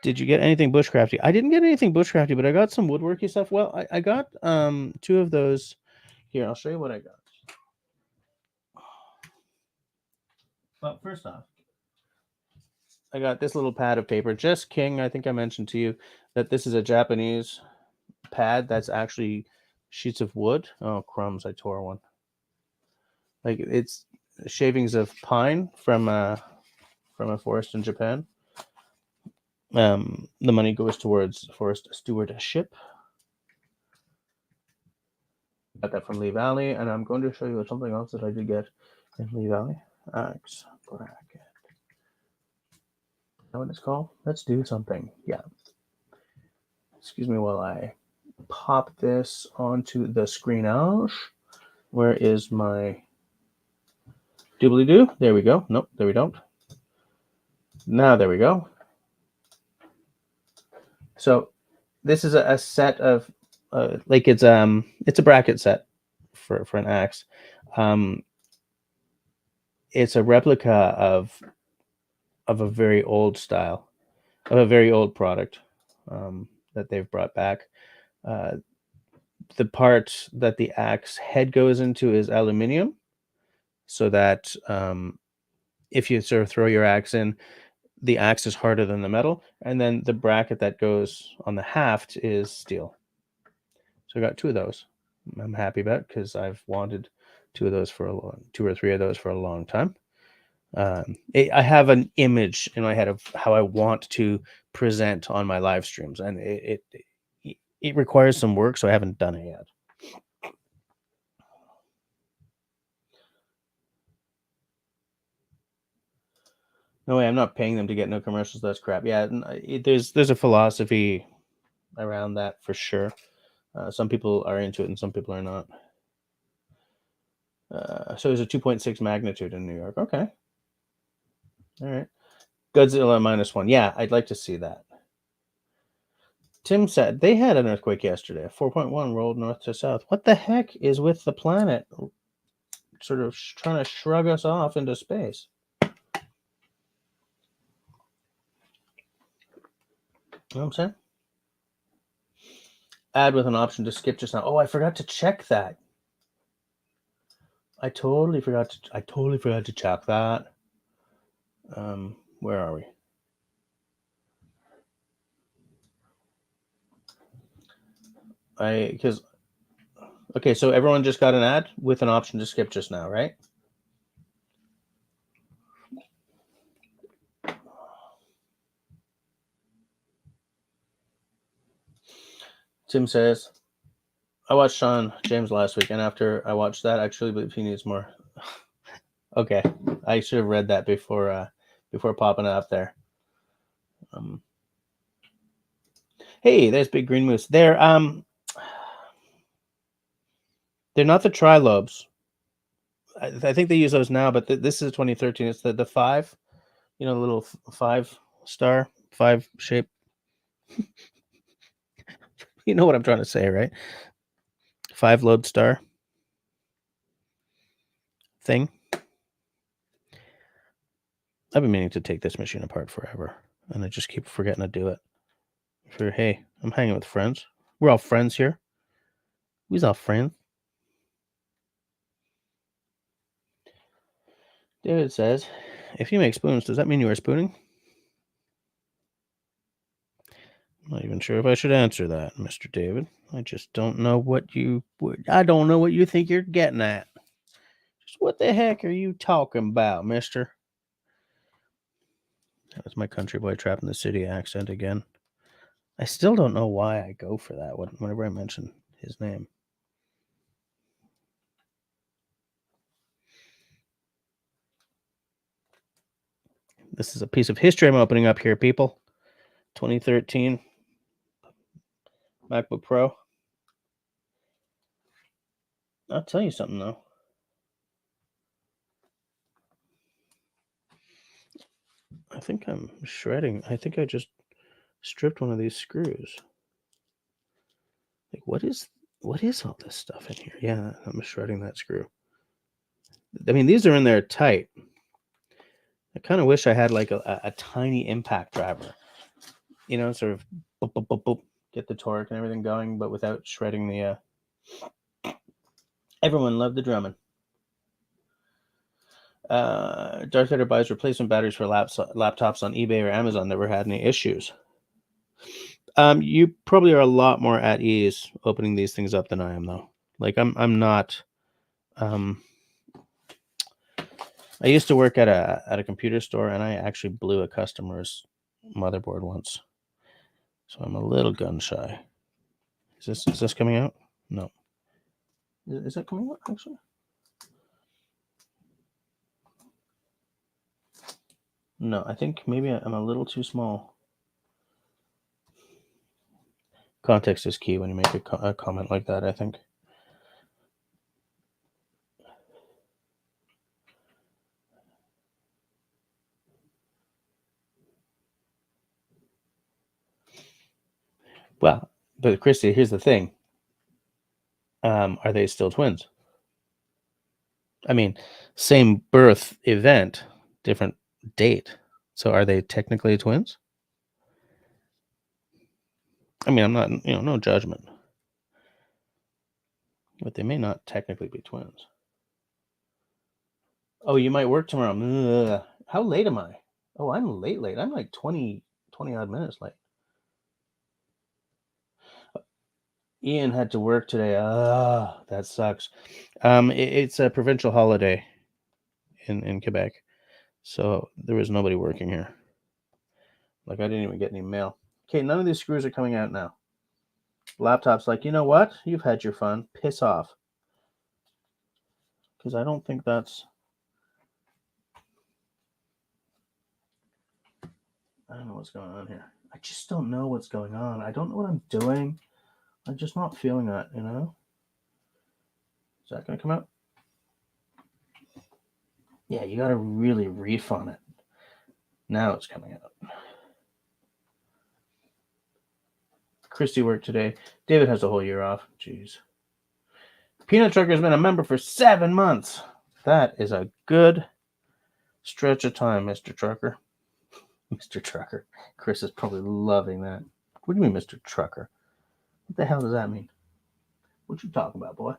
Did you get anything bushcrafty? I didn't get anything bushcrafty, but I got some woodworky stuff. Well, I got 2 of those. Here, I'll show you what I got. But first off, I got this little pad of paper, Just King. I think I mentioned to you that this is a Japanese pad that's actually sheets of wood. Oh, crumbs, I tore one. Like, it's shavings of pine from a forest in Japan. The money goes towards forest stewardship. Got that from Lee Valley, and I'm going to show you something else that I did get in Lee Valley. Axe bracket. Is that what it's called? Let's do something. Yeah. Excuse me while I pop this onto the screenage. Where is my doobly-doo? There we go. Nope, there we don't. Now there we go. So this is a set of like it's a bracket set for an axe. It's a replica of a very old style, of a very old product that they've brought back. The part that the axe head goes into is aluminium, so that if you sort of throw your axe in, the axe is harder than the metal, and then the bracket that goes on the haft is steel. So I got 2 of those. I'm happy about because I've wanted 2 of those for 2 or 3 of those for a long time. I have an image in my head of how I want to present on my live streams, and it requires some work, so I haven't done it yet. No way, I'm not paying them to get no commercials. That's crap. Yeah, there's a philosophy around that for sure. Some people are into it and some people are not. So there's a 2.6 magnitude in New York. Okay. All right. Godzilla -1. Yeah, I'd like to see that. Tim said they had an earthquake yesterday. 4.1 rolled north to south. What the heck is with the planet sort of trying to shrug us off into space? You know what I'm saying? Add with an option to skip just now. Oh, I forgot to check that. I totally forgot to check that. Where are we? Okay, so everyone just got an ad with an option to skip just now, right? Tim says, I watched Sean James last week, and after I watched that, I truly believe he needs more. Okay, I should have read that before popping it up there. Hey, there's Big Green Moose. They're not the trilobes. I think they use those now, but this is 2013. It's the 5, the little 5-star, 5 shape. You know what I'm trying to say, right? 5-lobe star thing. I've been meaning to take this machine apart forever, and I just keep forgetting to do it. Hey, I'm hanging with friends. We're all friends here. We's all friends. David says, if you make spoons, does that mean you are spooning? I'm not even sure if I should answer that, Mr. David. I just don't know what you think you're getting at. Just what the heck are you talking about, mister? That was my country boy trapped in the city accent again. I still don't know why I go for that whenever I mention his name. This is a piece of history I'm opening up here, people. 2013 MacBook Pro. I'll tell you something, though. I think I'm shredding. I think I just stripped one of these screws. Like, what is all this stuff in here? Yeah, I'm shredding that screw. I mean, these are in there tight. I kind of wish I had like a tiny impact driver, sort of boop, boop, boop, boop, get the torque and everything going, but without shredding the. Everyone loved the drumming. Darth Vader buys replacement batteries for laptops on eBay or Amazon. Never had any issues. You probably are a lot more at ease opening these things up than I am, though. Like I'm not. I used to work at a computer store, and I actually blew a customer's motherboard once. So I'm a little gun shy. Is this coming out? No. Is that coming out actually? No, I think maybe I'm a little too small. Context is key when you make a comment like that, I think. Well, but Christy, here's the thing. Are they still twins? I mean, same birth event, different date. So are they technically twins? I mean, I'm not, no judgment. But they may not technically be twins. Oh, you might work tomorrow. Ugh. How late am I? Oh, I'm late. I'm like 20 odd minutes late. Ian had to work today. That sucks. It's a provincial holiday in Quebec. So there was nobody working here. Like, I didn't even get any mail. Okay, none of these screws are coming out now. Laptop's like, you know what? You've had your fun. Piss off. Because I don't think that's... I don't know what's going on here. I just don't know what's going on. I don't know what I'm doing. I'm just not feeling that, Is that going to come out? Yeah, you got to really reef on it. Now it's coming out. Christy worked today. David has a whole year off. Jeez. Peanut Trucker's been a member for 7 months. That is a good stretch of time, Mr. Trucker. Mr. Trucker. Chris is probably loving that. What do you mean, Mr. Trucker? What the hell does that mean? What you talking about, boy?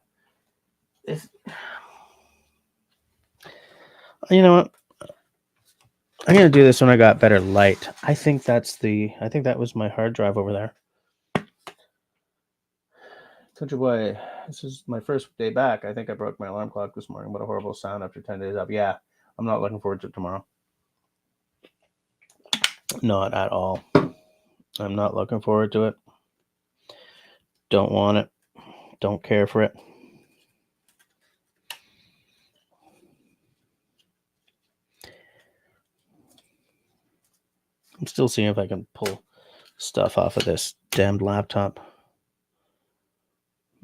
You know what? I'm gonna do this when I got better light. I think that was my hard drive over there. Country boy, this is my first day back. I think I broke my alarm clock this morning. What a horrible sound after 10 days up. Yeah, I'm not looking forward to it tomorrow. Not at all. I'm not looking forward to it. Don't want it. Don't care for it. I'm still seeing if I can pull stuff off of this damned laptop.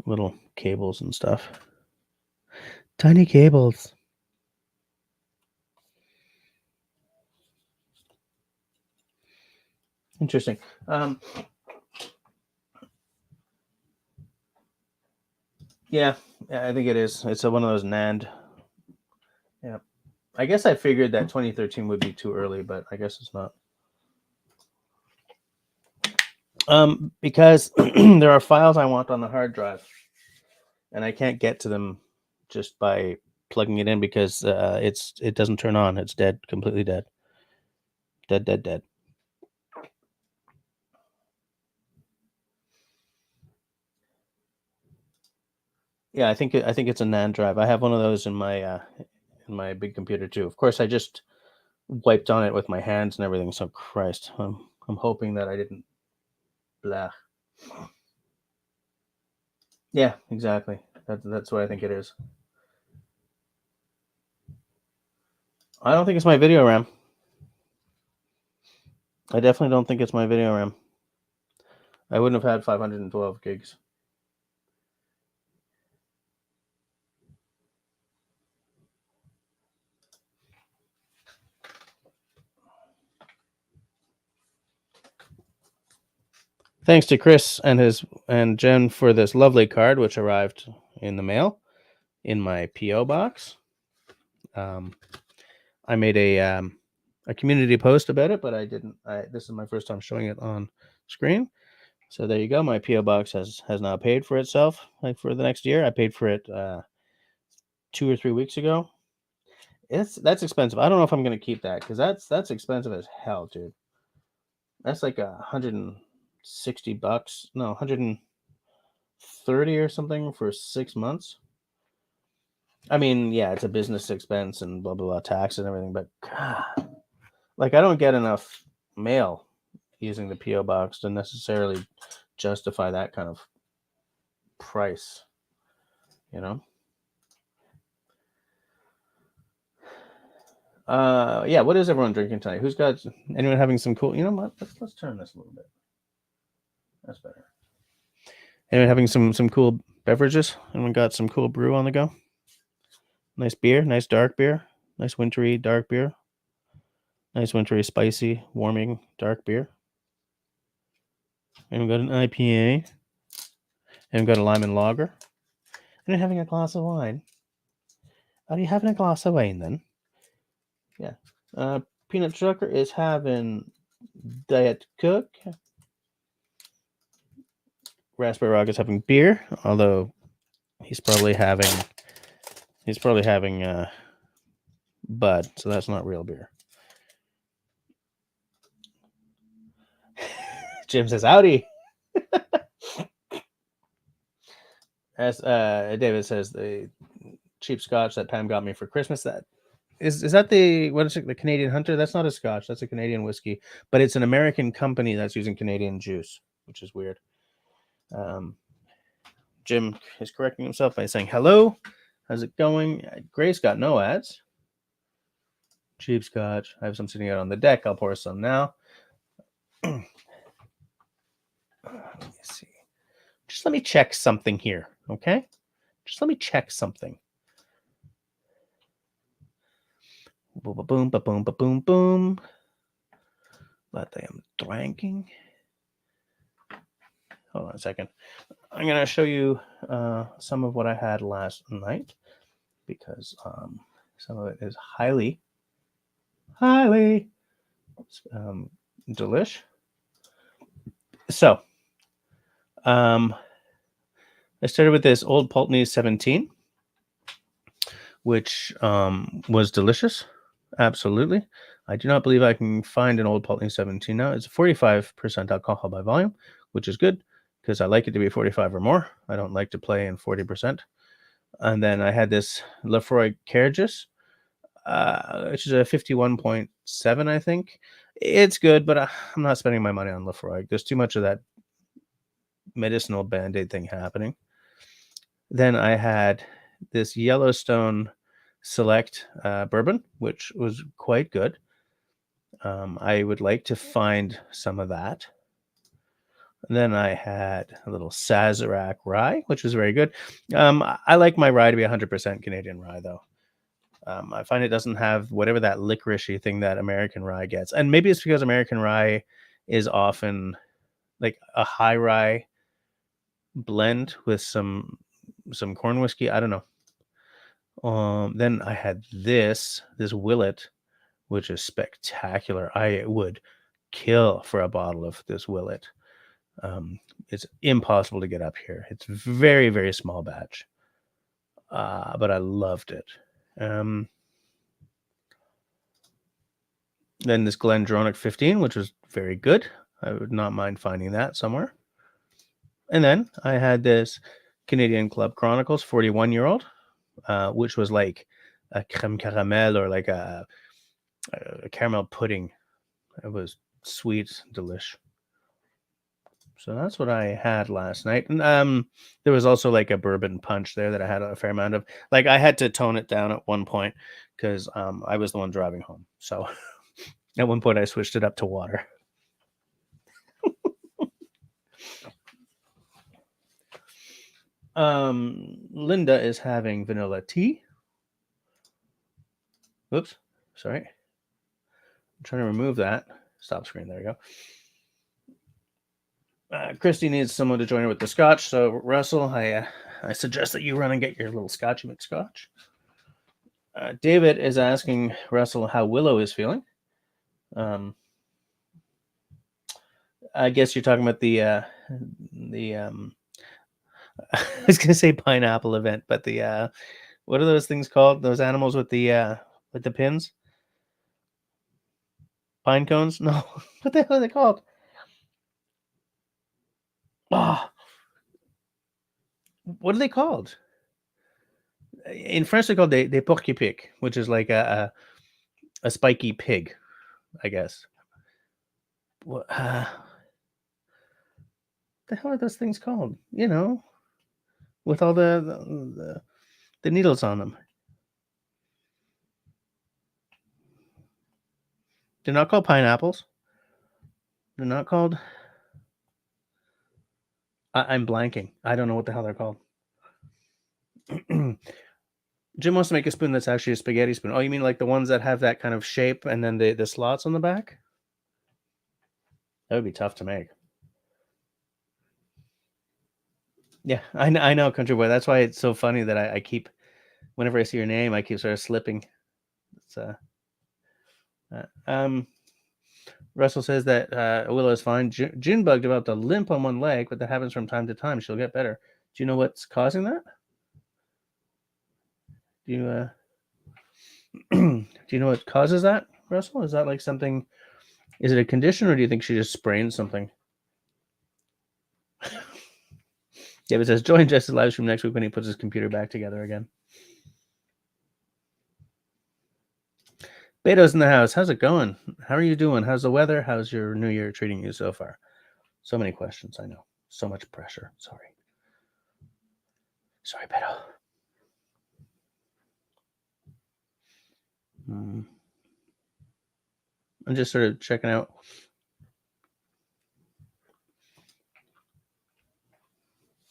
Little cables and stuff. Tiny cables. Interesting. Yeah, I think it is. It's one of those NAND. Yeah. I guess I figured that 2013 would be too early, but I guess it's not. Because there are files I want on the hard drive, and I can't get to them just by plugging it in because it doesn't turn on. It's dead, completely dead. Dead. Yeah, I think it's a NAND drive. I have one of those in my big computer too. Of course, I just wiped on it with my hands and everything. So Christ, I'm hoping that I didn't. Blah. Yeah, exactly. That's what I think it is. I don't think it's my video RAM. I definitely don't think it's my video RAM. I wouldn't have had 512 gigs. Thanks to Chris and Jen for this lovely card, which arrived in the mail in my PO box. I made a community post about it, but I didn't. This is my first time showing it on screen. So there you go. My PO box has now paid for itself. Like for the next year, I paid for it 2 or 3 weeks ago. That's expensive. I don't know if I'm gonna keep that because that's expensive as hell, dude. That's like $160. No, 130 or something for 6 months. I mean, yeah, it's a business expense and blah blah blah, tax and everything, but God, like I don't get enough mail using the PO box to necessarily justify that kind of price, you know. Yeah, what is everyone drinking tonight? Who's got anyone having some cool? You know what? Let's turn this a little bit. That's better. Anyone having some cool beverages? Anyone got some cool brew on the go? Nice beer, nice dark beer, nice wintry dark beer, nice wintry spicy warming dark beer. Anyone got an IPA? Anyone got a lime and lager? Anyone having a glass of wine? Are you having a glass of wine then? Yeah. Peanut Sugar is having Diet Coke. Raspberry Rock is having beer, although he's probably having Bud, so that's not real beer. Jim says howdy. As David says, the cheap scotch that Pam got me for Christmas, that is that the what is it, the Canadian Hunter? That's not a scotch, that's a Canadian whiskey, but it's an American company that's using Canadian juice, which is weird. Jim is correcting himself by saying hello. How's it going? Grace got no ads. Cheap scotch. I have some sitting out on the deck. I'll pour some now. Let me see. Just let me check something here, okay? Just let me check something. Boom, ba boom, ba boom, ba boom, boom. But I am drinking. Hold on a second. I'm going to show you some of what I had last night because some of it is highly delish. So, I started with this Old Pulteney 17, which was delicious. Absolutely. I do not believe I can find an Old Pulteney 17 now. It's 45% alcohol by volume, which is good because I like it to be 45 or more. I don't like to play in 40%. And then I had this Lefroy Carriages, which is a 51.7, I think. It's good, but I'm not spending my money on Lefroy. There's too much of that medicinal Band-Aid thing happening. Then I had this Yellowstone Select bourbon, which was quite good. I would like to find some of that. And then I had a little Sazerac rye, which was very good. I like my rye to be 100% Canadian rye, though. I find it doesn't have whatever that licoricey thing that American rye gets. And maybe it's because American rye is often like a high rye blend with some corn whiskey. I don't know. Then I had this Willet, which is spectacular. I would kill for a bottle of this Willet. It's impossible to get up here. It's very, very small batch, but I loved it. Then this Glendronach 15, which was very good. I would not mind finding that somewhere. And then I had this Canadian Club Chronicles 41-year-old, which was like a crème caramel or like a caramel pudding. It was sweet, delish. So that's what I had last night. And there was also like a bourbon punch there that I had a fair amount of. Like I had to tone it down at one point because I was the one driving home. So at one point I switched it up to water. Linda is having vanilla tea. Oops, sorry. I'm trying to remove that. Stop screen. There we go. Christy needs someone to join her with the scotch. So Russell, I suggest that you run and get your little scotchy McScotch. David is asking Russell how Willow is feeling. I guess you're talking about the I was gonna say pineapple event, but the what are those things called? Those animals with the pins? Pine cones? No. What the hell are they called? Oh, what are they called? In French, they're called des porc-épics, which is like a spiky pig, I guess. What the hell are those things called? You know, with all the needles on them. They're not called pineapples. They're not called. I'm blanking. I don't know what the hell they're called. Jim wants to make a spoon that's actually a spaghetti spoon. Oh, you mean like the ones that have that kind of shape and then the slots on the back? That would be tough to make. Yeah, I know, Country Boy. That's why it's so funny that I keep, whenever I see your name, I keep sort of slipping. It's Russell says that Willow is fine. Junebug developed a limp on one leg, but that happens from time to time. She'll get better. Do you know what's causing that? Do you do you know what causes that, Russell? Is that like something? Is it a condition, or do you think she just sprained something? Yeah, it says join Jesse's live stream next week when he puts his computer back together again. Beto's in the house. How's it going? How are you doing? How's the weather? How's your new year treating you so far? So many questions, I know. So much pressure. Sorry, Beto. I'm just sort of checking out.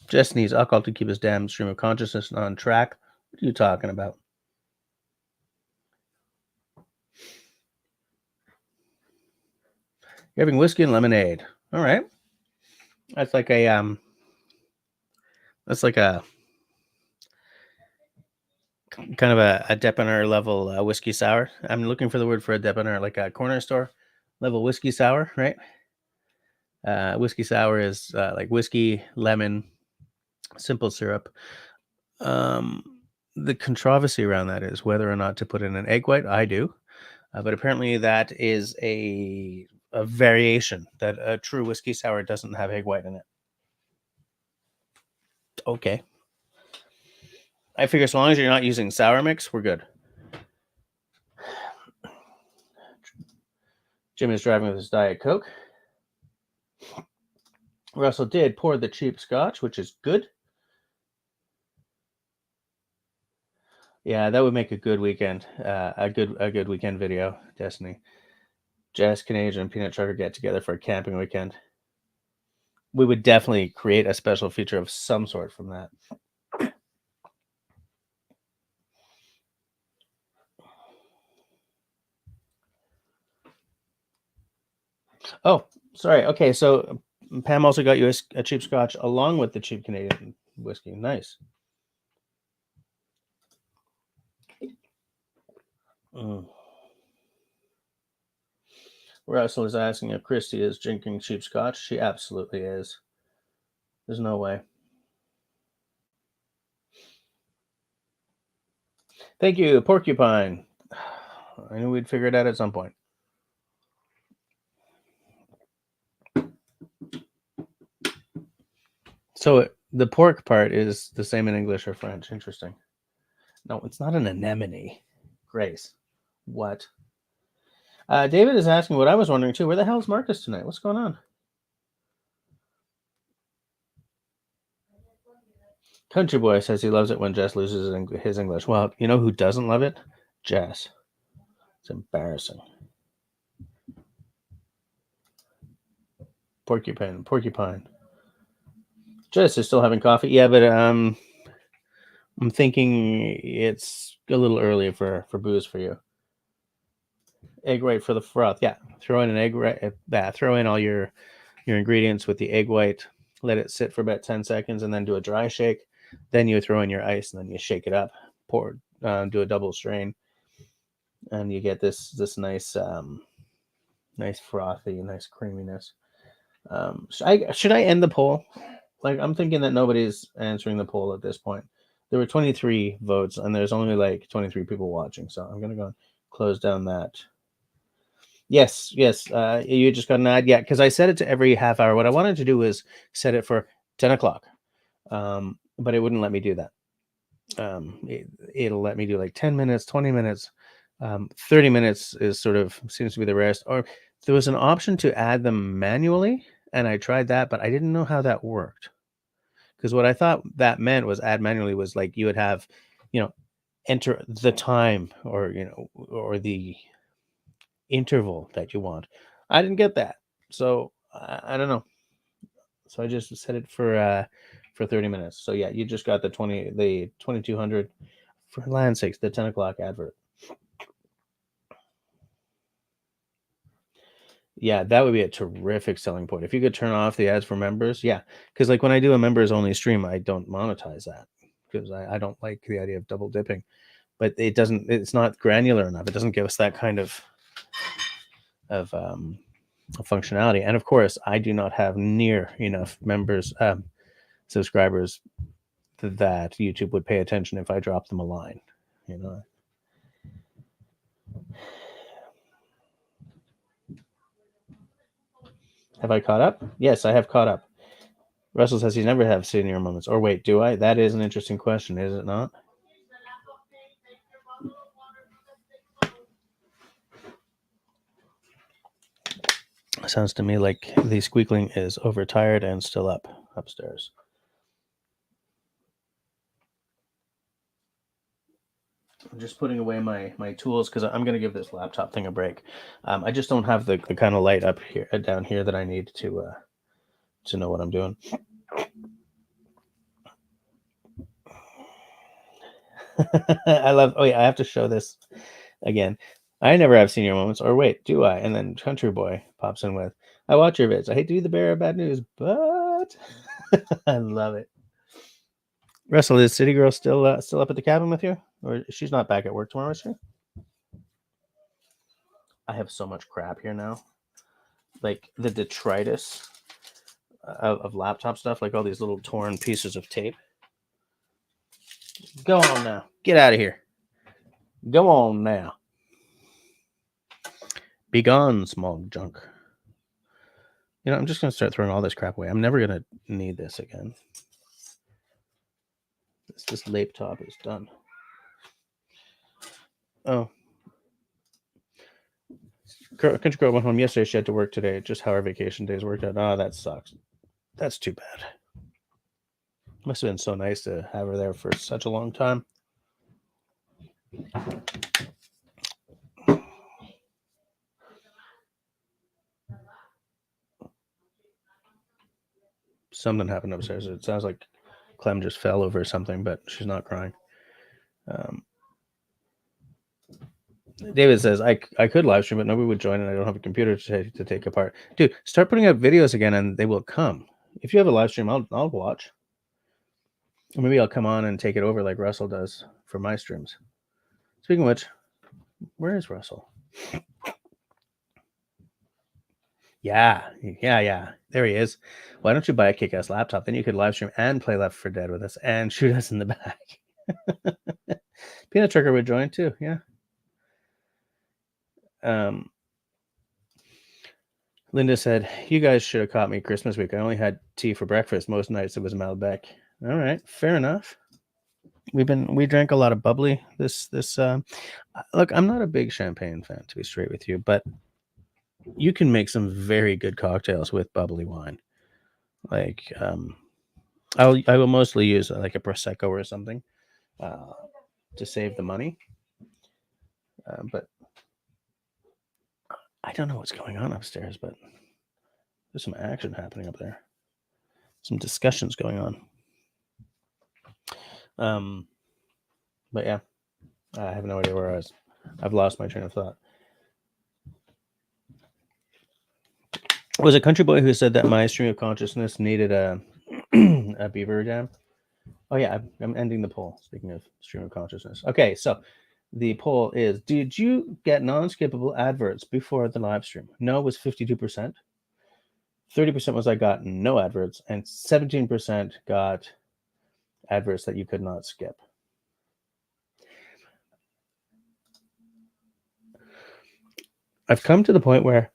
Jess needs alcohol to keep his damn stream of consciousness on track. What are you talking about? You're having whiskey and lemonade. All right. That's like a kind of a debonair level whiskey sour. I'm looking for the word for a debonair, like a corner store level whiskey sour, right? Whiskey sour is like whiskey, lemon, simple syrup. The controversy around that is whether or not to put in an egg white. I do, but apparently that is a variation, that a true whiskey sour doesn't have egg white in it. Okay. I figure as long as you're not using sour mix, we're good. Jim is driving with his Diet Coke. Russell did pour the cheap scotch, which is good. Yeah, that would make a good weekend. A good weekend video, Destiny. Jess, Canadian, and Peanut Trucker get together for a camping weekend. We would definitely create a special feature of some sort from that. Oh, sorry. Okay, so Pam also got you a cheap scotch along with the cheap Canadian whiskey. Nice. Russell is asking if Christy is drinking cheap scotch. She absolutely is. There's no way. Thank you, Porcupine. I knew we'd figure it out at some point. So the pork part is the same in English or French. Interesting. No, it's not an anemone. Grace. What? David is asking what I was wondering too. Where the hell is Marcus tonight? What's going on? Country Boy says he loves it when Jess loses his English. Well, you know who doesn't love it? Jess. It's embarrassing. Porcupine. Jess is still having coffee. Yeah, but I'm thinking it's a little early for booze for you. Egg white for the froth. Yeah, throw in an egg white. Throw in all your ingredients with the egg white. Let it sit for about 10 seconds, and then do a dry shake. Then you throw in your ice, and then you shake it up. Pour. Do a double strain, and you get this nice nice frothy, nice creaminess. Should I end the poll? Like, I'm thinking that nobody's answering the poll at this point. There were 23 votes, and there's only like 23 people watching. So I'm gonna go and close down that. Yes. You just got an ad, yeah, because I set it to every half hour. What I wanted to do was set it for 10 o'clock, but it wouldn't let me do that. It'll let me do like 10 minutes, 20 minutes, 30 minutes is seems to be the rest. Or there was an option to add them manually, and I tried that, but I didn't know how that worked. Because what I thought that meant was add manually was like you would have, enter the time or the interval that you want. I didn't get that, so I don't know. So I just set it for 30 minutes. So yeah, you just got the 2200 for land sakes, the 10 o'clock advert. Yeah, that would be a terrific selling point if you could turn off the ads for members. Yeah, because like when I do a members only stream, I don't monetize that because I don't like the idea of double dipping. But it's not granular enough. It doesn't give us that kind of functionality. And of course, I do not have near enough members, subscribers that YouTube would pay attention if I dropped them a line. Have I caught up? Yes, I have caught up. Russell says he never have senior moments. Or wait, do I? That is an interesting question, is it not? Sounds to me like the squeakling is overtired and still up upstairs. I'm just putting away my tools because I'm going to give this laptop thing a break. I just don't have the kind of light up here down here that I need to know what I'm doing. I love. Oh yeah, I have to show this again. I never have senior moments. Or wait, do I? And then Country Boy pops in with, "I watch your vids. I hate to be the bearer of bad news, but I love it." Russell, is City Girl still up at the cabin with you, or she's not back at work tomorrow, is she? I have so much crap here now, like the detritus of laptop stuff, like all these little torn pieces of tape. Go on now, get out of here. Go on now. Be gone, small junk. I'm just gonna start throwing all this crap away. I'm never gonna need this again. This laptop is done. Oh, Country Girl went home yesterday. She had to work today. Just how her vacation days worked out. Oh, that sucks. That's too bad. Must have been so nice to have her there for such a long time. Something happened upstairs. It sounds like Clem just fell over something, but she's not crying. David says, I could live stream, but nobody would join, and I don't have a computer to take apart. Dude, start putting out videos again, and they will come. If you have a live stream, I'll watch. Or maybe I'll come on and take it over like Russell does for my streams. Speaking of which, where is Russell? Yeah. There he is. Why don't you buy a kick-ass laptop? Then you could live stream and play Left 4 Dead with us and shoot us in the back. Peanut Trucker would join too. Yeah. Linda said, "You guys should have caught me Christmas week. I only had tea for breakfast. Most nights it was Malbec." All right, fair enough. We drank a lot of bubbly. Look, I'm not a big champagne fan, to be straight with you, but you can make some very good cocktails with bubbly wine. Like, I will mostly use like a prosecco or something to save the money. But I don't know what's going on upstairs, but there's some action happening up there. Some discussions going on. But yeah, I have no idea where I was. I've lost my train of thought. Was it Country Boy who said that my stream of consciousness needed a a beaver jam? Oh yeah, I'm ending the poll. Speaking of stream of consciousness. Okay, so the poll is: did you get non-skippable adverts before the live stream? No was 52%. 30% was I got no adverts, and 17% got adverts that you could not skip. I've come to the point where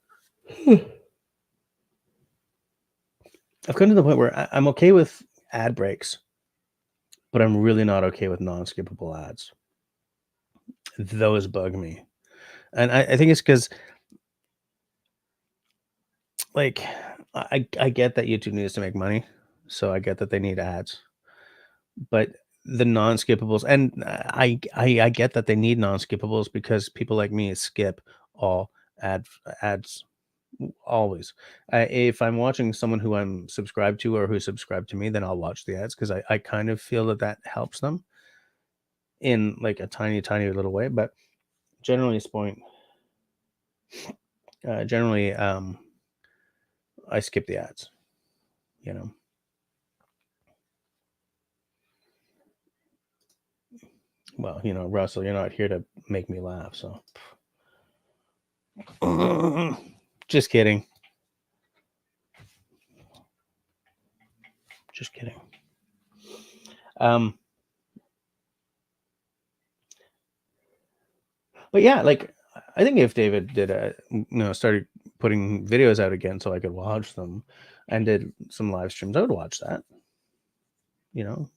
I'm okay with ad breaks, but I'm really not okay with non-skippable ads. Those bug me. And I think it's because, like, I get that YouTube needs to make money, so I get that they need ads. But the non-skippables, and I get that they need non-skippables because people like me skip all ads always. If I'm watching someone who I'm subscribed to or who's subscribed to me, then I'll watch the ads because I kind of feel that helps them in like a tiny little way. But generally I skip the ads, you know. Well, you know, Russell, you're not here to make me laugh, so just kidding. Just kidding. But yeah, like I think if David did started putting videos out again so I could watch them and did some live streams, I would watch that. You know,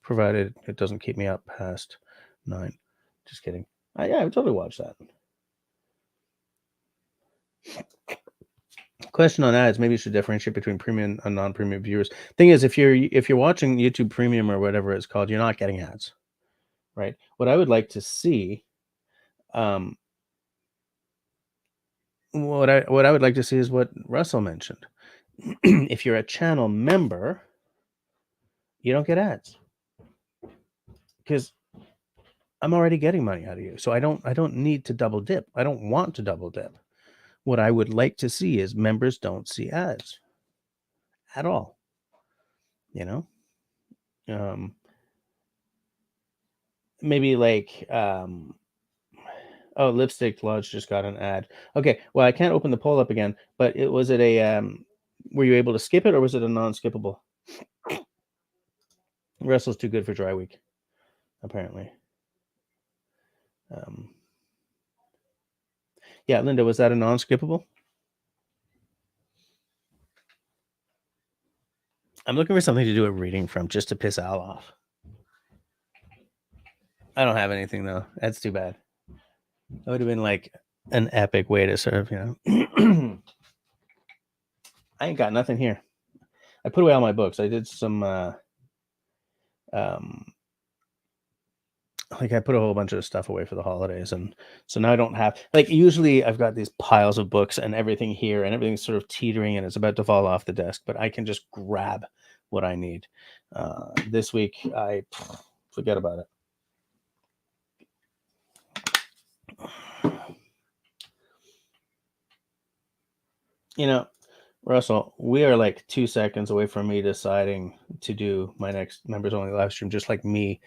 provided it doesn't keep me up past 9. Just kidding. Yeah, I would totally watch that. Question on ads: maybe you should differentiate between premium and non-premium viewers. Thing is, if you're watching YouTube Premium or whatever it's called, you're not getting ads, right? What I would like to see, what I would like to see is what Russell mentioned. If you're a channel member, you don't get ads because I'm already getting money out of you, so I don't need to double dip. I don't want to double dip. What I would like to see is members don't see ads at all. You know, maybe like oh, Lipstick Lodge just got an ad. Okay, well I can't open the poll up again, but was it a were you able to skip it or was it a non-skippable? Russell's too good for dry week, apparently. Yeah, Linda, was that a non-skippable? I'm looking for something to do a reading from just to piss Al off. I don't have anything though. That's too bad. That would have been like an epic way to serve, you know. I ain't got nothing here. I put away all my books. I did some like I put a whole bunch of stuff away for the holidays, and so now I don't have like usually I've got these piles of books and everything here, and everything's sort of teetering and it's about to fall off the desk, but I can just grab what I need. This week I forget about it. You know, Russell, we are like 2 seconds away from me deciding to do my next members only live stream, just like me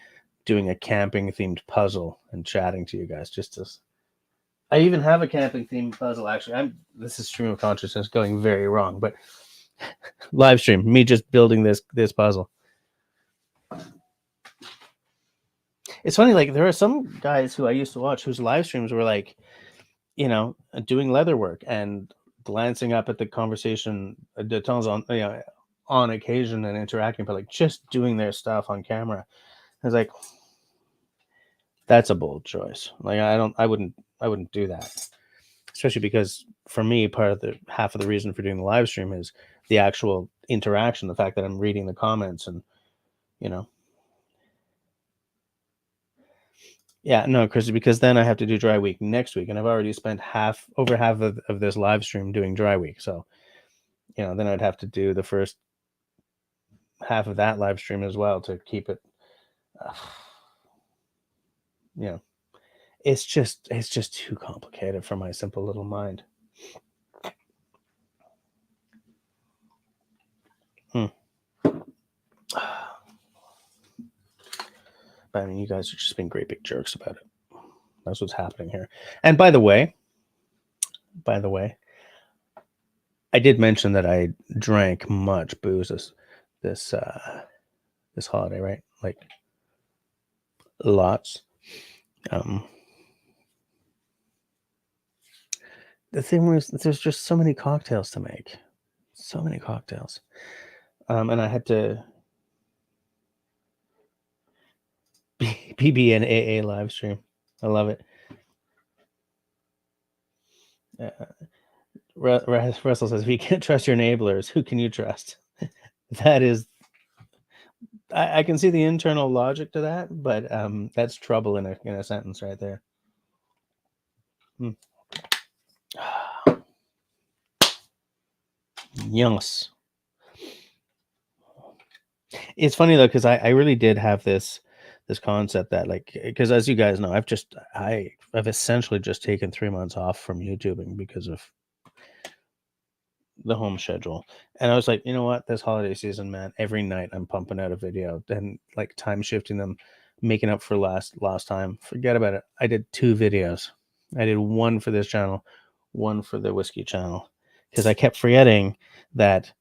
doing a camping themed puzzle and chatting to you guys. I even have a camping themed puzzle. Actually, this is stream of consciousness going very wrong, but live stream me just building this puzzle. It's funny, like there are some guys who I used to watch whose live streams were like, doing leather work and glancing up at the conversation the tones on occasion and interacting, but like just doing their stuff on camera. I was like, that's a bold choice. Like I wouldn't do that, especially because for me, half of the reason for doing the live stream is the actual interaction, the fact that I'm reading the comments and yeah, no, Chris, because then I have to do dry week next week, and I've already spent over half of this live stream doing dry week. So, then I'd have to do the first half of that live stream as well to keep it. It's just too complicated for my simple little mind. But I mean, you guys are just being great big jerks about it. That's what's happening here. And by the way, I did mention that I drank much booze this holiday, right? Like lots. The thing was, there's just so many cocktails to make, so many cocktails, and I had to BB and AA live stream. I love it. Russell says, if you can't trust your enablers, who can you trust? That is, I can see the internal logic to that, but that's trouble in a sentence right there. Yes. It's funny though, because I really did have this concept that, like, because as you guys know, I've essentially just taken 3 months off from YouTubing because of the home schedule, and I was like, you know what, this holiday season, man, every night I'm pumping out a video and like time shifting them, making up for lost time. Forget about it. I did 2 videos. I did one for this channel, one for the whiskey channel, because I kept forgetting that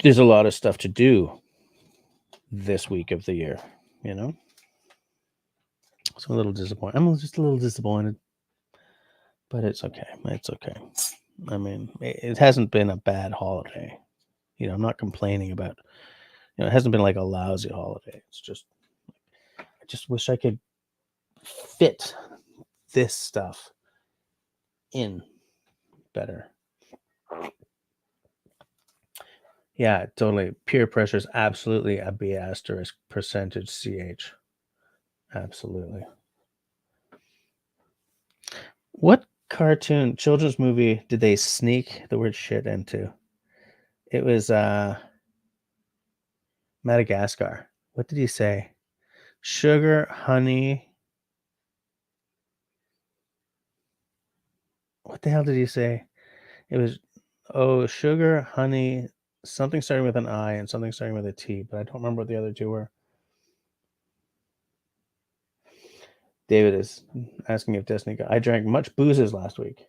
there's a lot of stuff to do this week of the year, So I'm a little disappointed. I'm just a little disappointed, but it's okay. It's okay. I mean, it hasn't been a bad holiday. I'm not complaining about, it hasn't been like a lousy holiday. It's just, I just wish I could fit this stuff in better. Yeah, totally. Peer pressure is absolutely a B asterisk percentage CH. Absolutely. What cartoon children's movie did they sneak the word shit into? It was Madagascar. What did he say? Sugar, honey. What the hell did he say? It was sugar, honey, something starting with an I and something starting with a T, but I don't remember what the other two were. David is asking if Destiny I drank much boozes last week.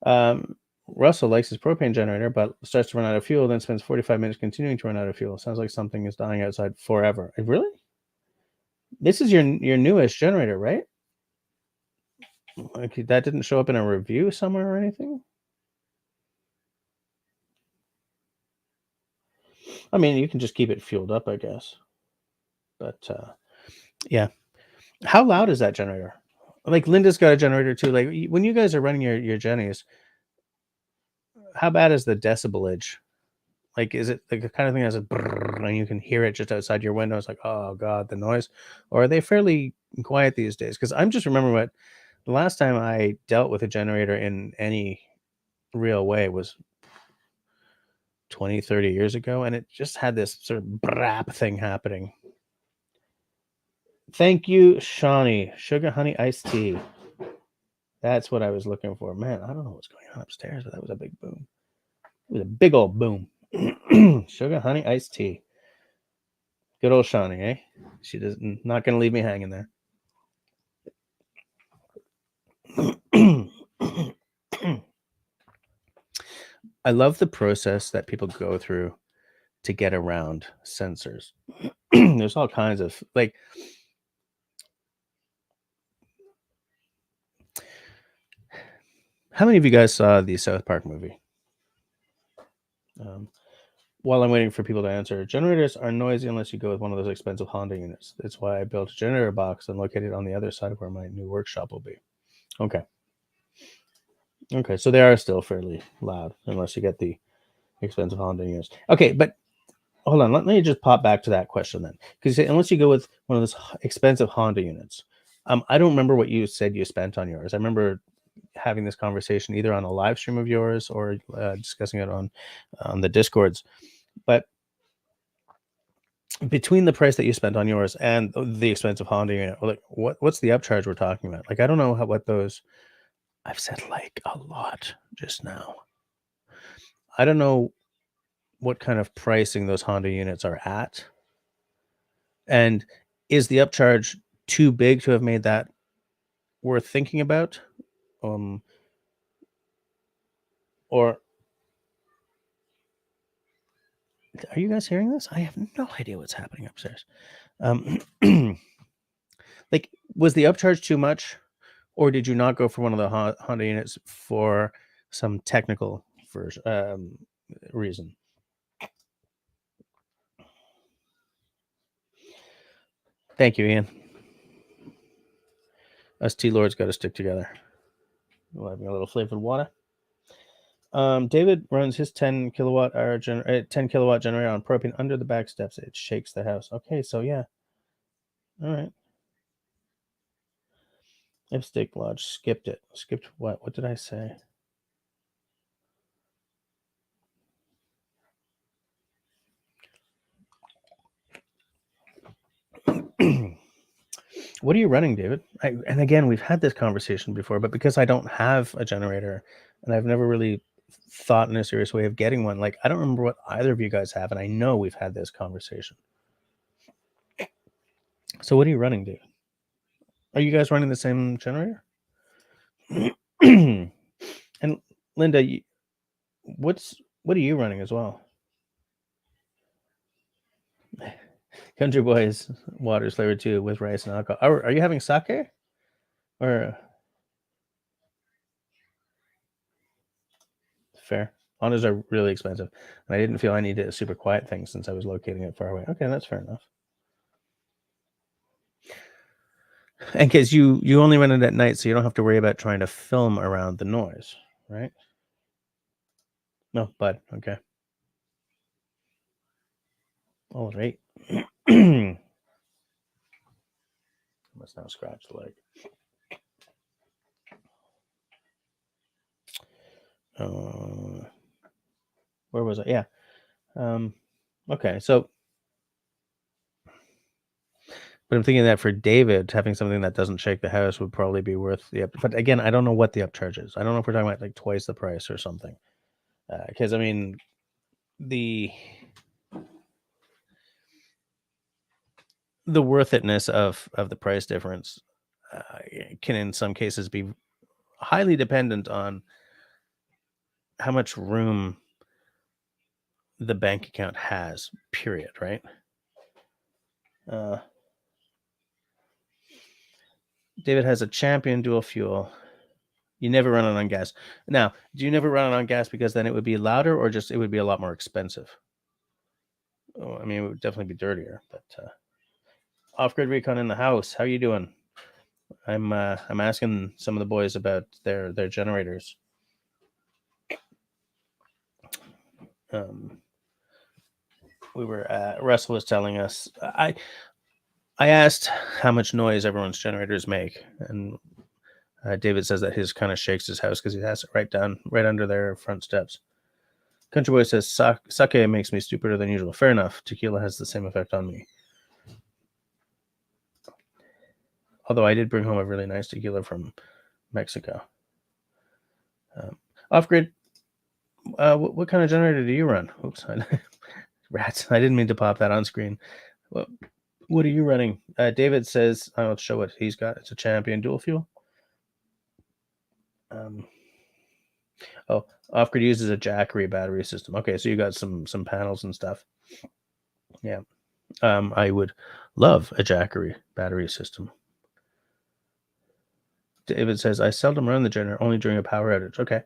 Russell likes his propane generator, but starts to run out of fuel, then spends 45 minutes continuing to run out of fuel. Sounds like something is dying outside forever. Really? This is your newest generator, right? Okay, that didn't show up in a review somewhere or anything? I mean, you can just keep it fueled up, I guess. But yeah. How loud is that generator? Like Linda's got a generator too. Like when you guys are running your Jennies, how bad is the decibelage Like, is it like the kind of thing that's a brrr, and you can hear it just outside your window? It's like, oh god, the noise. Or are they fairly quiet these days? Because I'm just remembering what the last time I dealt with a generator in any real way was 20, 30 years ago, and it just had this sort of brap thing happening. Thank you, Shawnee. Sugar honey iced tea. That's what I was looking for. Man, I don't know what's going on upstairs, but that was a big boom. It was a big old boom. Sugar honey iced tea. Good old Shawnee, eh? She doesn't not gonna leave me hanging there. I love the process that people go through to get around sensors. There's all kinds of like how many of you guys saw the South Park movie? While I'm waiting for people to answer, generators are noisy unless you go with one of those expensive Honda units. That's why I built a generator box and located it on the other side of where my new workshop will be. Okay. Okay, so they are still fairly loud unless you get the expensive Honda units. Okay, but hold on. Let me just pop back to that question then, because unless you go with one of those expensive Honda units, I don't remember what you said you spent on yours. I remember having this conversation either on a live stream of yours or discussing it on the Discords. But between the price that you spent on yours and the expensive Honda unit, like what's the upcharge we're talking about? Like I don't know what those. I've said like a lot just now. I don't know what kind of pricing those Honda units are at, and is the upcharge too big to have made that worth thinking about? Or are you guys hearing this? I have no idea what's happening upstairs. Like, was the upcharge too much, or did you not go for one of the Honda units for some technical reason? Thank you, Ian. Us T-Lords got to stick together. We're having a little flavored water. David runs his 10 kilowatt generator on propane under the back steps. It shakes the house. Okay, so yeah. All right. Lipstick Lodge skipped it. Skipped what? What did I say? What are you running, David? And again, we've had this conversation before, but because I don't have a generator and I've never really thought in a serious way of getting one, like I don't remember what either of you guys have, and I know we've had this conversation. So what are you running, David? Are you guys running the same generator? And Linda, what are you running as well? Country Boys water is flavored too with rice and alcohol. Are you having sake? Or fair. Hondas are really expensive, and I didn't feel I needed a super quiet thing since I was locating it far away. Okay, that's fair enough. And because you only run it at night, so you don't have to worry about trying to film around the noise, right? No, bud. Okay. All right. Must now scratch the leg. Where was I? Yeah. Okay. So, but I'm thinking that for David, having something that doesn't shake the house would probably be worth the up. But again, I don't know what the upcharge is. I don't know if we're talking about like twice the price or something. Because I mean, the worth itness of the price difference can in some cases be highly dependent on how much room the bank account has, period, right? David has a Champion dual fuel. You never run it on gas. Now, do you never run it on gas because then it would be louder, or just it would be a lot more expensive? Oh, I mean, it would definitely be dirtier. But off-grid recon in the house. How you doing? I'm asking some of the boys about their generators. Russell was telling us, I asked how much noise everyone's generators make, and David says that his kind of shakes his house because he has it right under their front steps. Country Boy says sake makes me stupider than usual. Fair enough. Tequila has the same effect on me. Although I did bring home a really nice tequila from Mexico. Off grid. What kind of generator do you run? Oops, rats! I didn't mean to pop that on screen. What are you running? David says I'll show what he's got. It's a Champion dual fuel. Off grid uses a Jackery battery system. Okay, so you got some panels and stuff. Yeah. I would love a Jackery battery system. David says I seldom run the generator, only during a power outage. Okay,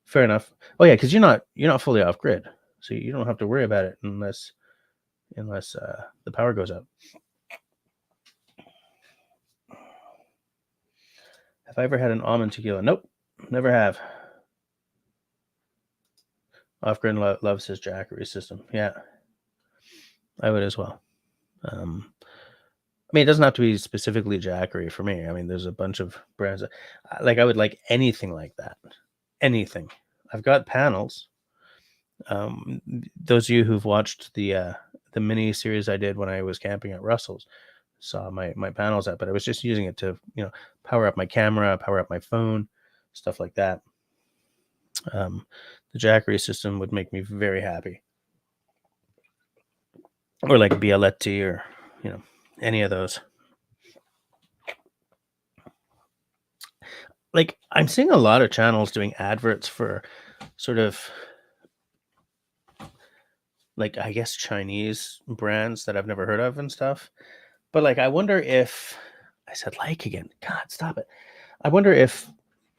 fair enough. Oh yeah, because you're not fully off grid, so you don't have to worry about it unless the power goes out. Have I ever had an almond tequila? Nope, never have. Off grid loves his Jackery system. Yeah, I would as well. I mean, it doesn't have to be specifically Jackery for me. I mean, there's a bunch of brands like I would like anything like that. Anything. I've got panels. Those of you who've watched the mini series I did when I was camping at Russell's saw my panels up, but I was just using it to power up my camera, power up my phone, stuff like that. The Jackery system would make me very happy, or like Bialetti, or any of those. Like I'm seeing a lot of channels doing adverts for sort of like, I guess, Chinese brands that I've never heard of and stuff. But like, I wonder if I said like again. God, stop it. I wonder if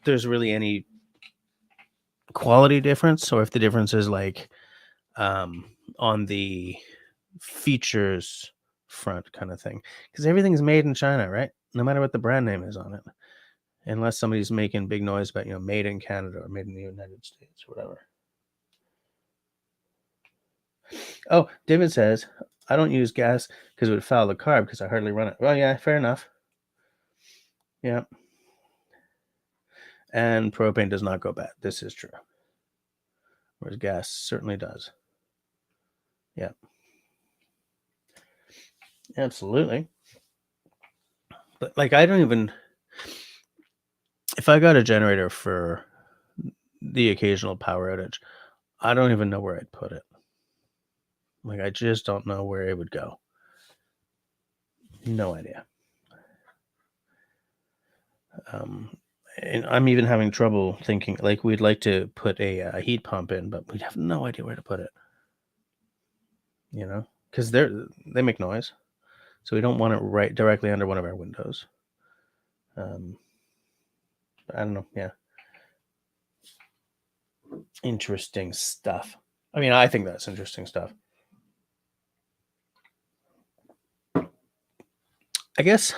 there's really any quality difference, or if the difference is like on the features front kind of thing. Because everything's made in China, right? No matter what the brand name is on it. Unless somebody's making big noise about, made in Canada or made in the United States or whatever. Oh, David says, I don't use gas because it would foul the carb because I hardly run it. Well, yeah, fair enough. Yeah. And propane does not go bad. This is true. Whereas gas certainly does. Yeah. Absolutely. But like, I don't even... If I got a generator for the occasional power outage, I don't even know where I'd put it. Like, I just don't know where it would go. No idea. And I'm even having trouble thinking, like, we'd like to put a heat pump in, but we'd have no idea where to put it. Because they make noise, so we don't want it right directly under one of our windows. I don't know. Yeah. Interesting stuff. I mean, I think that's interesting stuff. I guess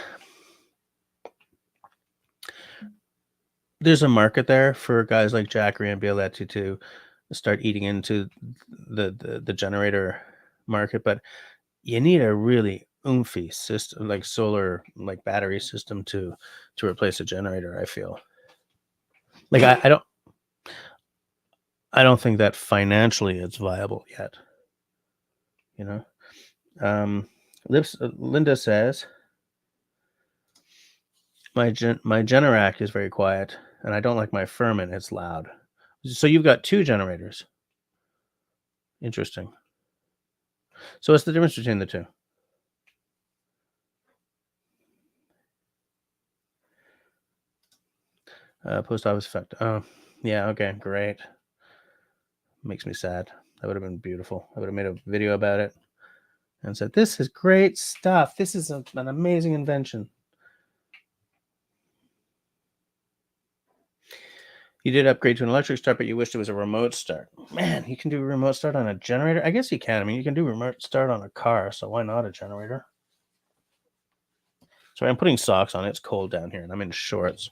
there's a market there for guys like Jackery and Bialetti to start eating into the generator market, but you need a really oomphy system, like solar, like battery system to replace a generator. I feel like I don't think that financially it's viable yet. Linda says my Generac is very quiet, and I don't like my Furman. It's loud. So you've got two generators. Interesting. So what's the difference between the two? Post office effect. Oh, yeah. Okay, great. Makes me sad. That would have been beautiful. I would have made a video about it and said, this is great stuff. This is an amazing invention. You did upgrade to an electric start, but you wished it was a remote start. Man, you can do a remote start on a generator? I guess you can. I mean, you can do remote start on a car, so why not a generator? Sorry, I'm putting socks on. It's cold down here, and I'm in shorts.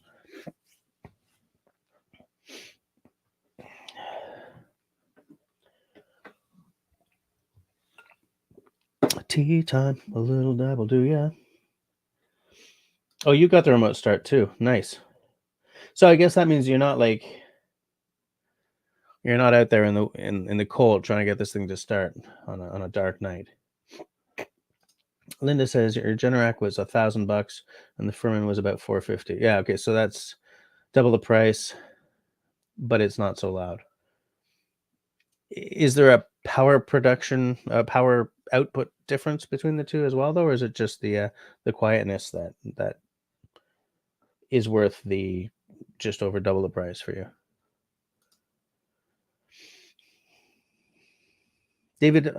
Tea time, a little dab will do ya. Oh, you got the remote start too. Nice. So I guess that means you're not like you're not out there in the cold trying to get this thing to start on a dark night. Linda says your Generac was $1,000 and the Furman was about $450. Yeah, okay, so that's double the price, but it's not so loud. Is there a power output difference between the two as well, though, or is it just the quietness that is worth the just over double the price for you? David,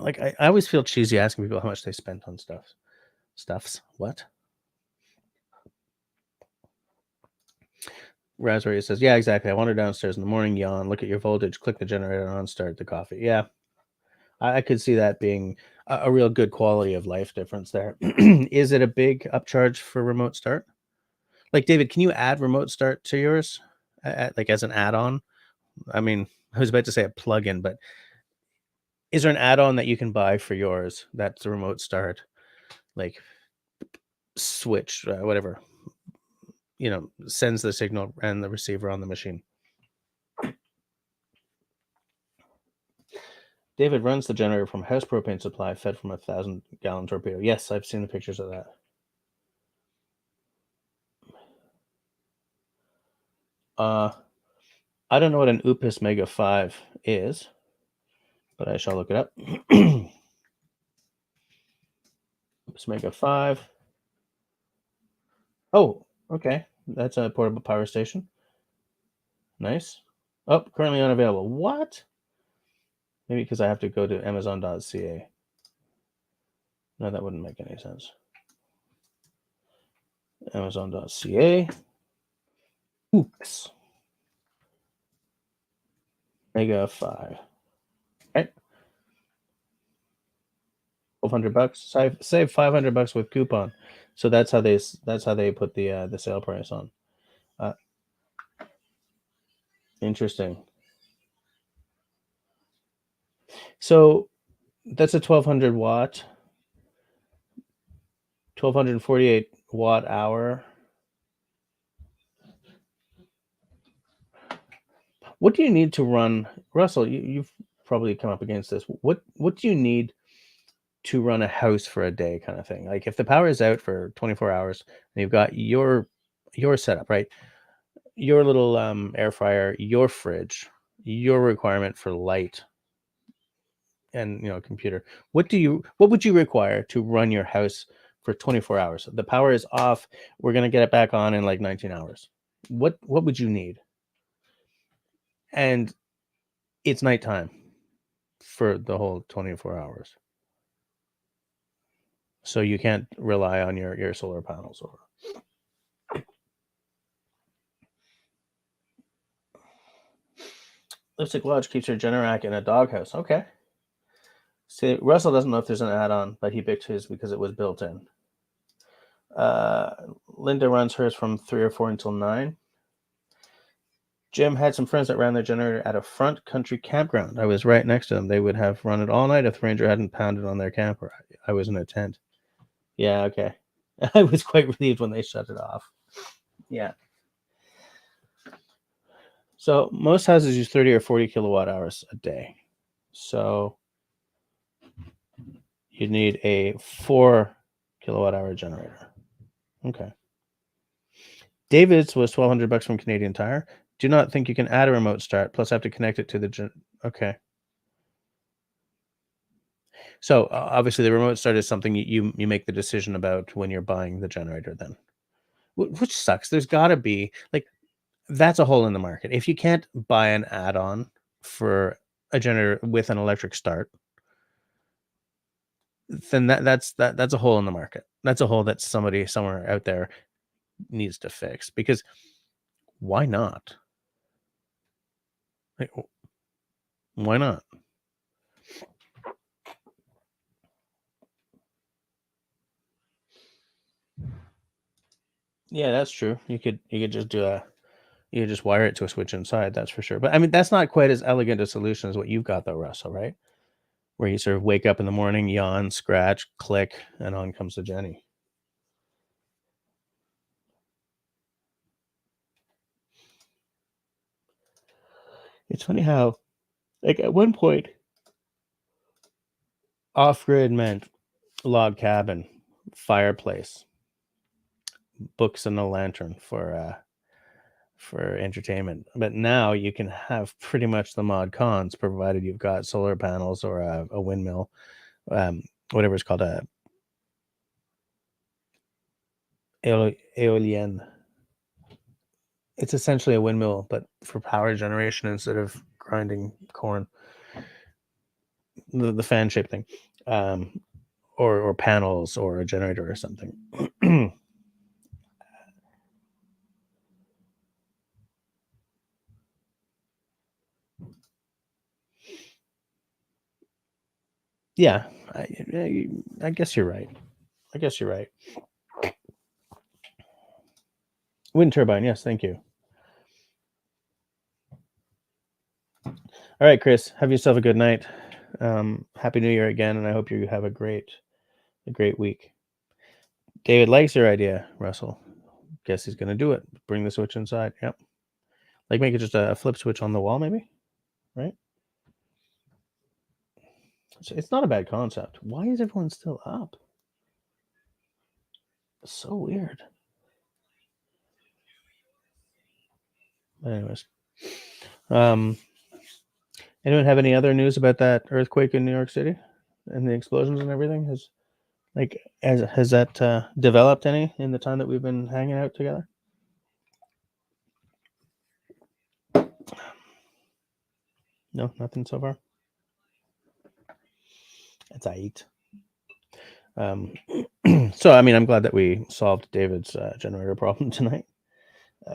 like I always feel cheesy asking people how much they spent on stuffs. What? Raspberry says, yeah, exactly. I wander downstairs in the morning, yawn, look at your voltage, click the generator on, start the coffee. Yeah, I could see that being a real good quality of life difference there. Is it a big upcharge for remote start? Like, David, can you add remote start to yours, like as an add-on? I mean, I was about to say a plug-in, but is there an add-on that you can buy for yours that's a remote start, like switch, whatever, sends the signal and the receiver on the machine? David runs the generator from house propane supply fed from a 1,000-gallon torpedo. Yes, I've seen the pictures of that. I don't know what an UPS Mega 5 is, but I shall look it up. UPS Mega 5. Oh, okay. That's a portable power station. Nice. Oh, currently unavailable. What? Maybe because I have to go to Amazon.ca. No, that wouldn't make any sense. Amazon.ca. Oops. Mega 5. Right. $1,200. Save $500 with coupon. So that's how they put the sale price on. Interesting. So that's a 1,200 watt, 1,248 watt hour. What do you need to run, Russell? You've probably come up against this. What do you need to run a house for a day, kind of thing? Like if the power is out for 24 hours and you've got your setup, right? Your little air fryer, your fridge, your requirement for light, and computer. What would you require to run your house for 24 hours? The power is off. We're gonna get it back on in like 19 hours. What would you need? And it's nighttime for the whole 24 hours. So you can't rely on your solar panels or Lipstick Lodge keeps her Generac in a doghouse. Okay. See, Russell doesn't know if there's an add-on, but he picked his because it was built in. Linda runs hers from 3 or 4 until 9. Jim had some friends that ran their generator at a front country campground. I was right next to them. They would have run it all night if the ranger hadn't pounded on their camper. I was in a tent. Yeah, okay. I was quite relieved when they shut it off. Yeah. So most houses use 30 or 40 kilowatt hours a day. So you need a 4 kilowatt hour generator. Okay. David's was $1,200 from Canadian Tire. Do not think you can add a remote start, plus have to connect it to the okay. So obviously the remote start is something you make the decision about when you're buying the generator then. Which sucks. There's got to be like that's a hole in the market. If you can't buy an add-on for a generator with an electric start, then that's a hole in the market. That's a hole that somebody somewhere out there needs to fix, because why not? Like, why not? Yeah, that's true. You could just do you just wire it to a switch inside, that's for sure. But I mean, that's not quite as elegant a solution as what you've got though, Russell, right? where you sort of wake up in the morning, yawn, scratch, click, and on comes the Jenny. It's funny how, like, at one point, off grid meant log cabin, fireplace, books and a lantern for entertainment. But now you can have pretty much the mod cons, provided you've got solar panels or a windmill, whatever it's called, a eolienne. It's essentially a windmill, but for power generation instead of grinding corn. The fan shaped thing, um, or panels or a generator or something. Yeah, I guess you're right. I guess you're right. Wind turbine, yes, thank you. All right, Chris, have yourself a good night. Happy New Year again, and I hope you have a great week. David likes your idea, Russell. Guess he's gonna do it. Bring the Switch inside. Yep. Like make it just a flip switch on the wall, maybe. Right? It's not a bad concept. Why is everyone still up? So weird. But anyways, anyone have any other news about that earthquake in New York City and the explosions and everything? Has that developed any in the time that we've been hanging out together? No, nothing so far. That's aight. So I mean, I'm glad that we solved David's generator problem tonight.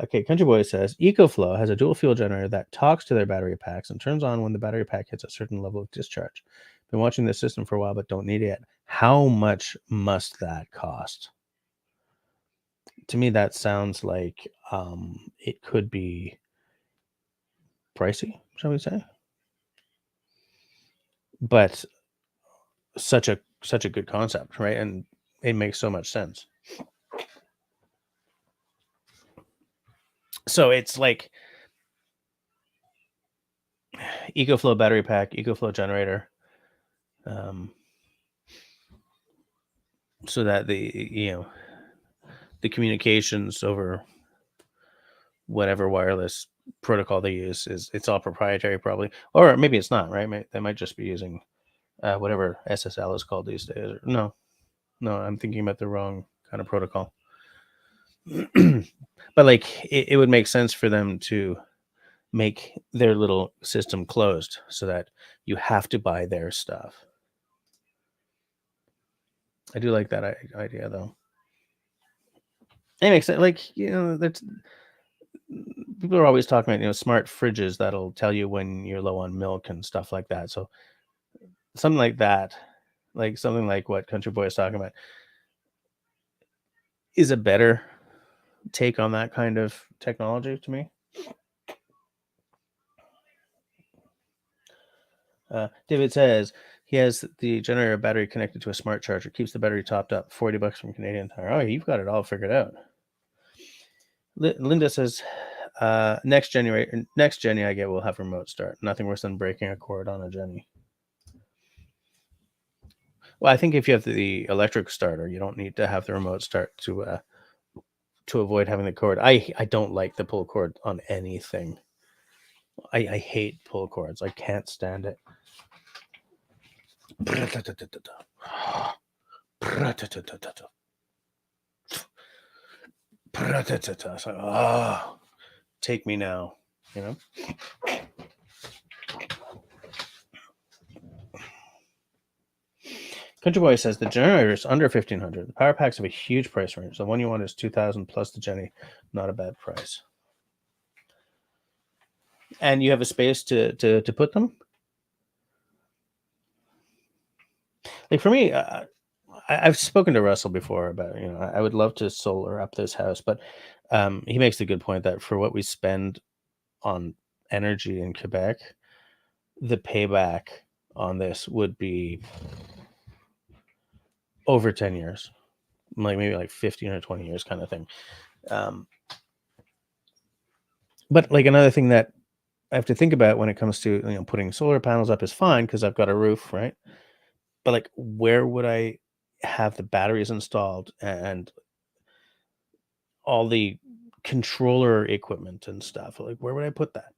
Okay, Country Boy says EcoFlow has a dual fuel generator that talks to their battery packs and turns on when the battery pack hits a certain level of discharge. Been watching this system for a while, but don't need it yet. How much must that cost? To me, that sounds like it could be pricey, shall we say? But such a good concept, right? And it makes so much sense. So it's like EcoFlow battery pack, EcoFlow generator, so that the communications over whatever wireless protocol they use it's all proprietary, probably, or maybe it's not, right? They might just be using whatever SSL is called these days. No, I'm thinking about the wrong kind of protocol. But like it would make sense for them to make their little system closed so that you have to buy their stuff. I do like that idea, though. It makes sense. Like, that's people are always talking about, smart fridges that'll tell you when you're low on milk and stuff like that. So something like that, like something like what Country Boy is talking about, is a better take on that kind of technology to me. David says he has the generator battery connected to a smart charger, keeps the battery topped up, $40 from Canadian Tire. Oh, you've got it all figured out. Linda says, next Jenny I get will have remote start. Nothing worse than breaking a cord on a Jenny. Well, I think if you have the electric starter, you don't need to have the remote start to avoid having the cord. I don't like the pull cord on anything. I hate pull cords. I can't stand it. It's like, oh, take me now, Country Boy says the generator is under $1,500. The power packs have a huge price range. The one you want is $2,000 plus the Jenny. Not a bad price. And you have a space to put them. Like for me, I've spoken to Russell before about, I would love to solar up this house, but he makes a good point that for what we spend on energy in Quebec, the payback on this would be over 10 years, like maybe like 15 or 20 years kind of thing. But like another thing that I have to think about when it comes to, putting solar panels up is fine because I've got a roof, right? But like, where would I have the batteries installed and all the controller equipment and stuff? Like, where would I put that?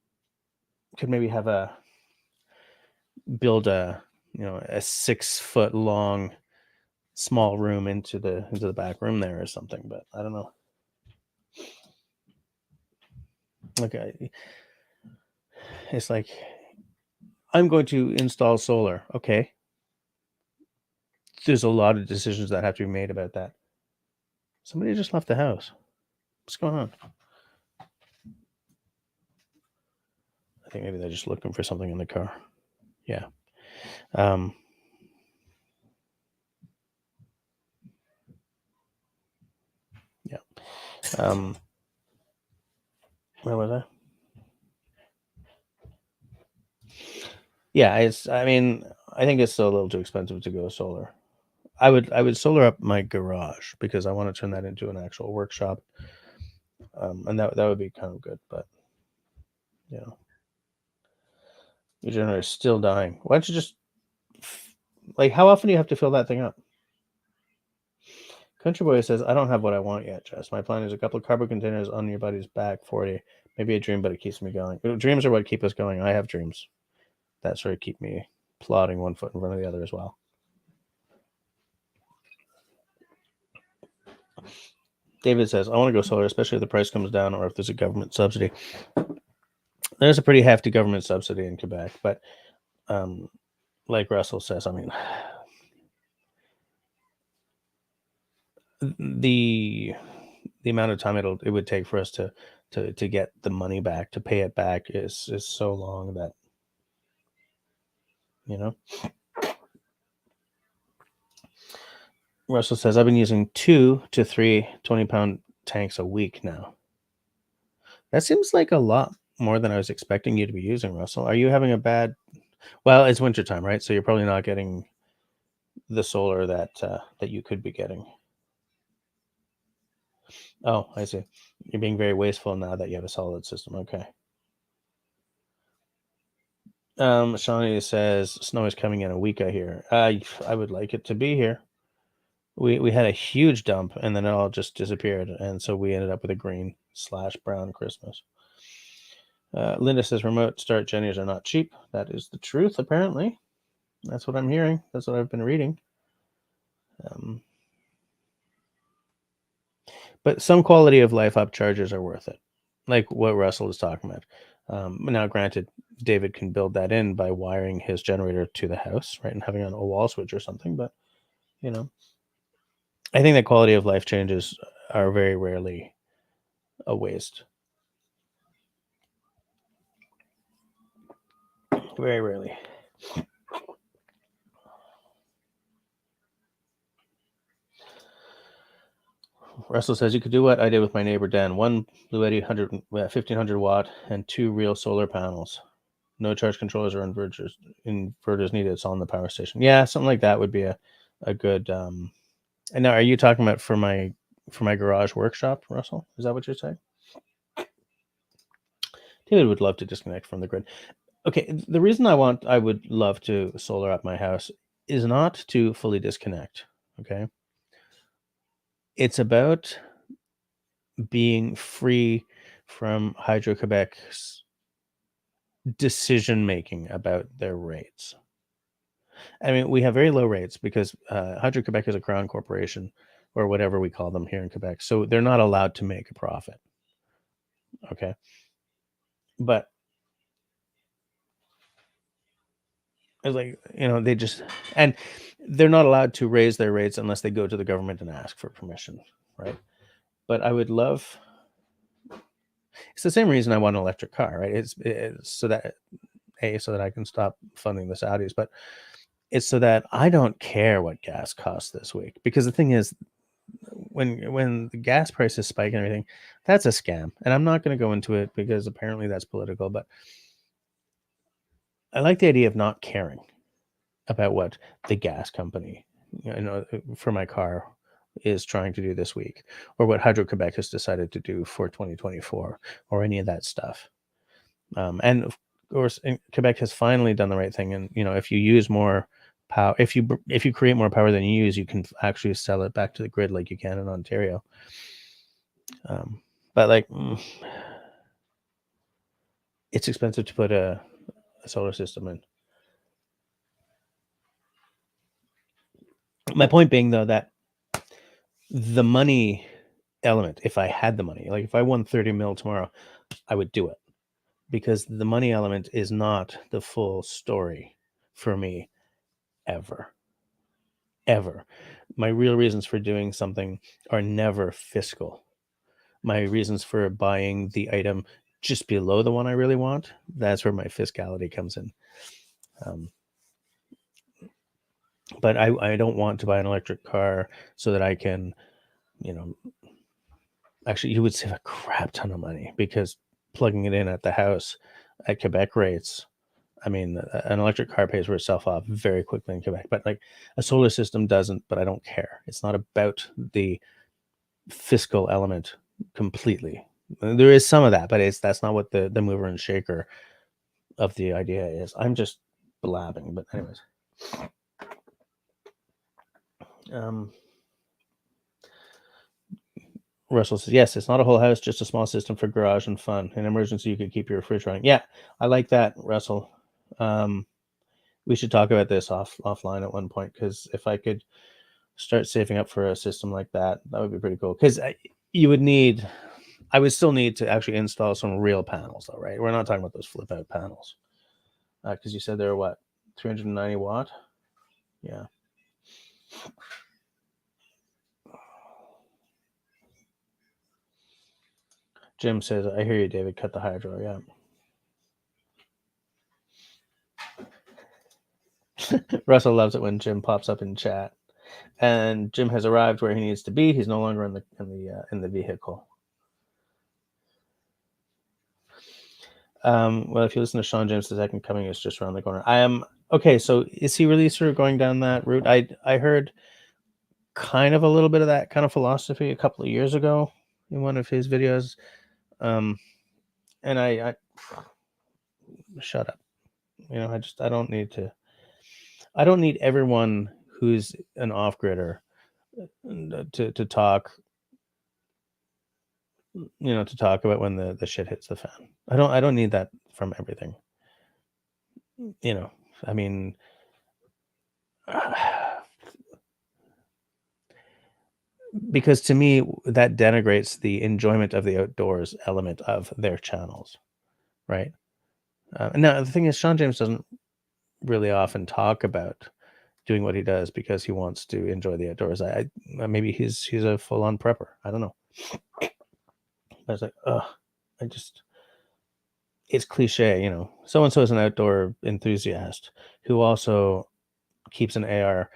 Could maybe build a 6 foot long small room into the back room there or something, but I don't know. Okay, it's like I'm going to install solar. Okay, there's a lot of decisions that have to be made about that. Somebody just left the house. What's going on? I think maybe they're just looking for something in the car. Yeah. Yeah. Where was I? Yeah, I mean, I think it's still a little too expensive to go solar. I would solar up my garage because I want to turn that into an actual workshop. And that would be kind of good, but your generator's still dying. Why don't you just like, how often do you have to fill that thing up? Country Boy says, I don't have what I want yet, Jess. My plan is a couple of cardboard containers on your buddy's back 40. Maybe a dream, but it keeps me going. Dreams are what keep us going. I have dreams. That sort of keep me plodding one foot in front of the other as well. David says, I want to go solar, especially if the price comes down or if there's a government subsidy. There's a pretty hefty government subsidy in Quebec, but like Russell says, I mean, the amount of time it would take for us to get the money back, to pay it back is so long that, Russell says, I've been using 2 to 3 20-pound tanks a week now. That seems like a lot more than I was expecting you to be using, Russell. Are you having a bad... Well, it's wintertime, right? So you're probably not getting the solar that you could be getting. Oh, I see. You're being very wasteful now that you have a solid system. Okay. Shawnee says, snow is coming in a week, I hear. I would like it to be here. We had a huge dump, and then it all just disappeared, and so we ended up with a green/brown Christmas. Linda says, remote start Jennies are not cheap. That is the truth, apparently. That's what I'm hearing. That's what I've been reading. But some quality of life upcharges are worth it, like what Russell is talking about. Now, granted, David can build that in by wiring his generator to the house, right, and having a wall switch or something. But I think that quality of life changes are very rarely a waste. Very rarely. Russell says, you could do what I did with my neighbor Dan. One Bluetti 1500 watt and 2 real solar panels. No charge controllers or inverters needed. It's on the power station. Yeah, something like that would be a good... And now, are you talking about for my garage workshop, Russell? Is that what you're saying? David would love to disconnect from the grid. Okay, the reason I would love to solar up my house is not to fully disconnect. Okay, it's about being free from Hydro-Quebec's decision making about their rates. I mean, we have very low rates because Hydro-Quebec is a crown corporation, or whatever we call them here in Quebec. So they're not allowed to make a profit. Okay, but it's like, they just... and they're not allowed to raise their rates unless they go to the government and ask for permission, right? But I would love... It's the same reason I want an electric car, right? It's so that I can stop funding the Saudis, but it's so that I don't care what gas costs this week. Because the thing is, when the gas prices spike and everything, that's a scam. And I'm not going to go into it because apparently that's political, but I like the idea of not caring. about what the gas company, for my car is trying to do this week, or what Hydro-Quebec has decided to do for 2024, or any of that stuff. And of course, Quebec has finally done the right thing. And if you use more power, if you create more power than you use, you can actually sell it back to the grid like you can in Ontario. But like, it's expensive to put a solar system in. My point being, though, that the money element, if I had the money, like if I won 30 mil tomorrow, I would do it, because the money element is not the full story for me ever. My real reasons for doing something are never fiscal. My reasons for buying the item just below the one I really want, that's where my fiscality comes in. But I don't want to buy an electric car so that I can, actually, you would save a crap ton of money, because plugging it in at the house at Quebec rates, I mean, an electric car pays for itself off very quickly in Quebec, but like a solar system doesn't. But I don't care. It's not about the fiscal element completely. There is some of that, but that's not what the mover and shaker of the idea is. I'm just blabbing, but anyways. Russell says, yes, it's not a whole house, just a small system for garage and fun. In emergency, you could keep your fridge running. Yeah, I like that, Russell. We should talk about this offline at one point, because if I could start saving up for a system like that, that would be pretty cool. Because I would still need to actually install some real panels, though, right? We're not talking about those flip out panels, because you said they're what, 390 watt? Yeah. Jim says, I hear you, David. Cut the hydro. Yeah. Russell loves it when Jim pops up in chat. And Jim has arrived where he needs to be. He's no longer in the vehicle. Well, if you listen to Sean James, the second coming is just around the corner. I am okay. So is he really sort of going down that route? I heard kind of a little bit of that kind of philosophy a couple of years ago in one of his videos. And I shut up. I don't need everyone who's an off-gridder to talk, to talk about when the shit hits the fan. I don't need that from everything. I mean, because to me, that denigrates the enjoyment of the outdoors element of their channels, right? Now, the thing is, Sean James doesn't really often talk about doing what he does because he wants to enjoy the outdoors. Maybe he's a full-on prepper. I don't know. But it's like, it's cliche, so-and-so is an outdoor enthusiast who also keeps an AR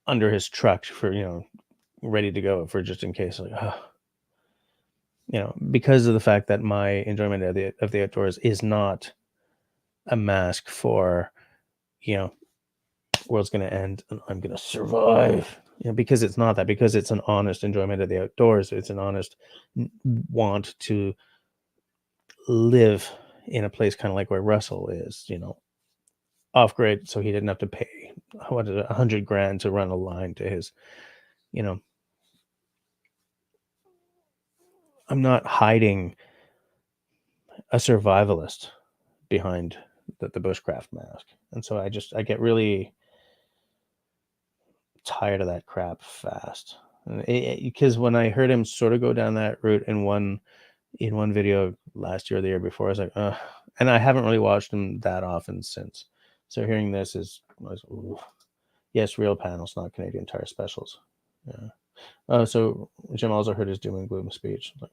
under his truck for, ready to go for just in case. Like, because of the fact that my enjoyment of the outdoors is not a mask for, world's going to end and I'm going to survive. Because it's not that. Because it's an honest enjoyment of the outdoors. It's an honest want to live in a place kind of like where Russell is, off grid, so he didn't have to pay $100,000 to run a line to his, I'm not hiding a survivalist behind the bushcraft mask. And so I get really tired of that crap fast. Because when I heard him sort of go down that route in one video last year or the year before, I was like, and I haven't really watched him that often since. So hearing this yes, real panels, not Canadian Tire specials. Yeah. So Jim also heard his doom and gloom speech. Like,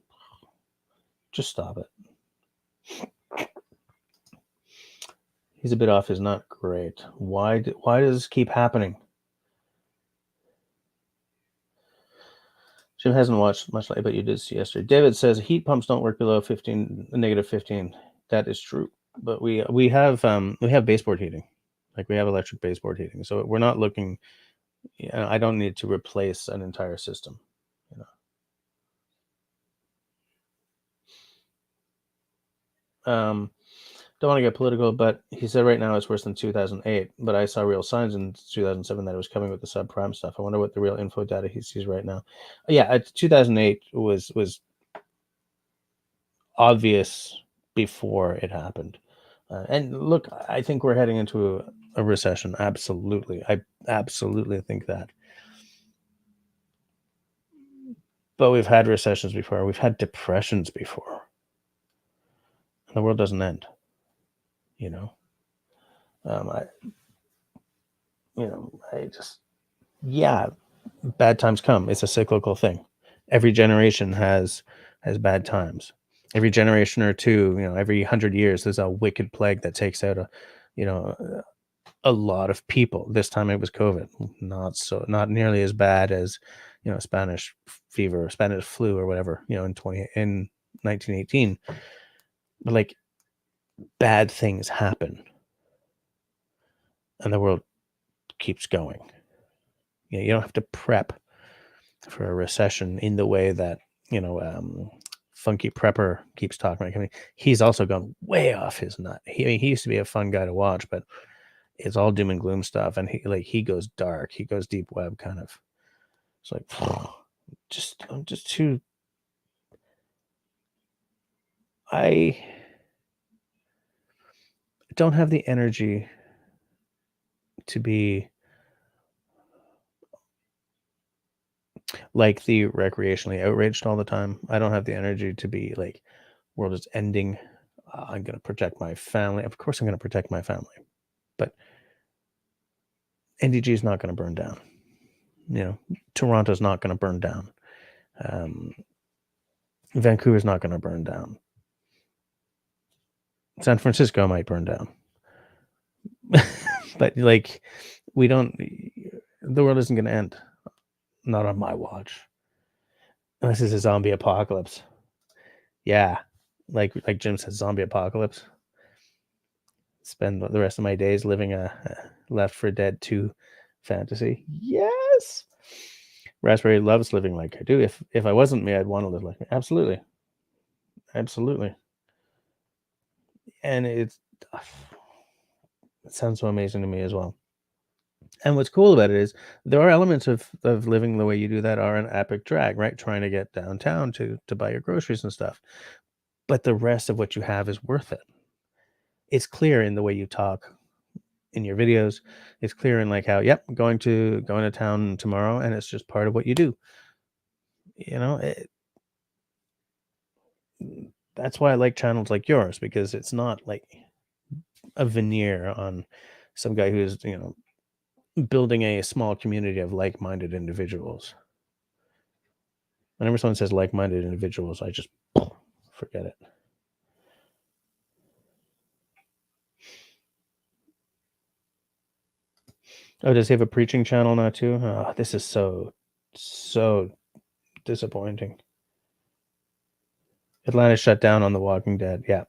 just stop it. He's a bit off his nut. Great. Why does this keep happening? Jim hasn't watched much lately, but you did see yesterday. David says heat pumps don't work below -15. That is true, but we have baseboard heating. Like we have electric baseboard heating, so we're not looking. I don't need to replace an entire system. You know. Don't want to get political, but he said right now it's worse than 2008. But I saw real signs in 2007 that it was coming with the subprime stuff. I wonder what the real info data he sees right now. Yeah, 2008 was obvious before it happened. And look, I think we're heading into a recession. Absolutely. I absolutely think that. But we've had recessions before. We've had depressions before. And the world doesn't end. You know, I, I just, yeah, bad times come. It's a cyclical thing. Every generation has bad times. Every generation or two, every 100 years, there's a wicked plague that takes out a lot of people. This time it was COVID. Not nearly as bad as Spanish fever, Spanish flu, or whatever. In 1918. But like, bad things happen, and the world keeps going. You don't have to prep for a recession in the way that Funky Prepper keeps talking about. I mean, he's also gone way off his nut. He used to be a fun guy to watch, but it's all doom and gloom stuff, and he goes dark. He goes deep web kind of. It's like, I'm just too. I don't have the energy to be like the recreationally outraged all the time. I don't have the energy to be like, world is ending. I'm going to protect my family. Of course, I'm going to protect my family, but NDG is not going to burn down. Toronto's not going to burn down. Vancouver's not going to burn down. San Francisco might burn down. But like, the world isn't going to end. Not on my watch. Unless it's a zombie apocalypse. Yeah. Like Jim says, zombie apocalypse. Spend the rest of my days living a Left 4 Dead 2 fantasy. Yes. Raspberry loves living like I do. If I wasn't me, I'd want to live like me. Absolutely. And it sounds so amazing to me as well. And what's cool about it is there are elements of living the way you do that are an epic drag, right? Trying to get downtown to buy your groceries and stuff. But the rest of what you have is worth it. It's clear in the way you talk in your videos. It's clear in like how, yep, going to town tomorrow, and it's just part of what you do. That's why I like channels like yours, because it's not like a veneer on some guy who's building a small community of like-minded individuals. Whenever someone says like-minded individuals, I just forget it. Oh, does he have a preaching channel now too? Oh, this is so disappointing. Atlanta shut down on The Walking Dead. Yeah.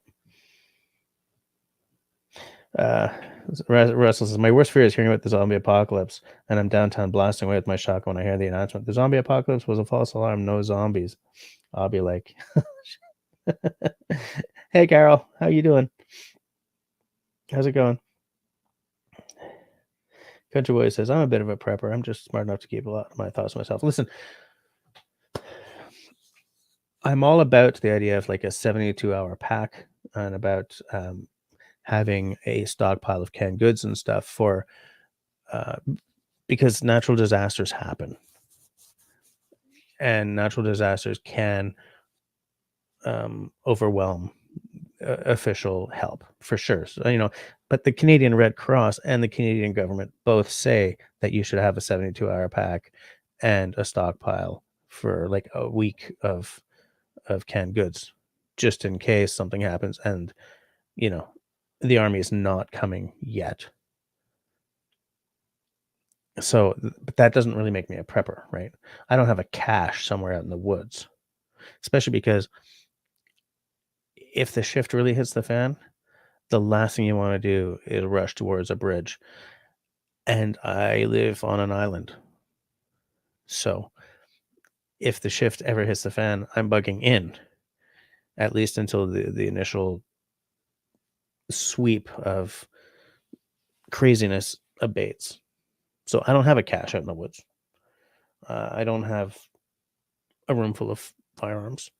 Russell says, my worst fear is hearing about the zombie apocalypse, and I'm downtown blasting away with my shotgun when I hear the announcement. The zombie apocalypse was a false alarm. No zombies. I'll be like, hey, Carol, how you doing? How's it going? Country Boy says, I'm a bit of a prepper. I'm just smart enough to keep a lot of my thoughts to myself. Listen, I'm all about the idea of like a 72-hour pack, and about having a stockpile of canned goods and stuff for because natural disasters happen, and natural disasters can overwhelm official help for sure. So, but the Canadian Red Cross and the Canadian government both say that you should have a 72-hour pack and a stockpile for like a week of canned goods, just in case something happens. And the army is not coming yet. So, but that doesn't really make me a prepper, right? I don't have a cache somewhere out in the woods, especially because if the shift really hits the fan, the last thing you want to do is rush towards a bridge. And I live on an island. So if the shift ever hits the fan, I'm bugging in, at least until the initial sweep of craziness abates. So I don't have a cache out in the woods. I don't have a room full of firearms,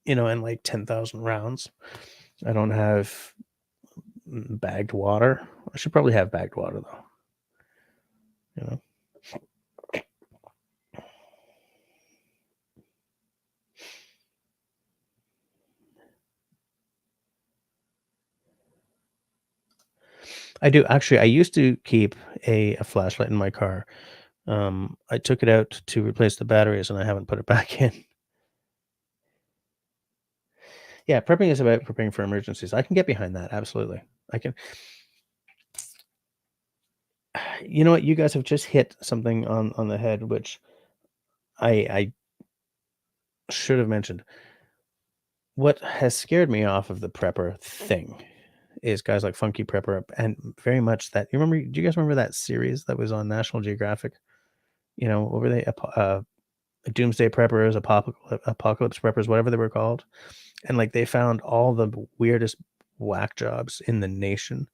and like 10,000 rounds. I don't have bagged water. I should probably have bagged water though. You know, I do actually. I used to keep a flashlight in my car. I took it out to replace the batteries, and I haven't put it back in. Yeah, prepping is about preparing for emergencies. I can get behind that. Absolutely, I can. You know what? You guys have just hit something on the head, which I should have mentioned. What has scared me off of the prepper thing is guys like Funky Prepper and very much that. You remember? Do you guys remember that series that was on National Geographic? What were they? Doomsday Preppers, Apocalypse Preppers, whatever they were called, and like they found all the weirdest whack jobs in the nation,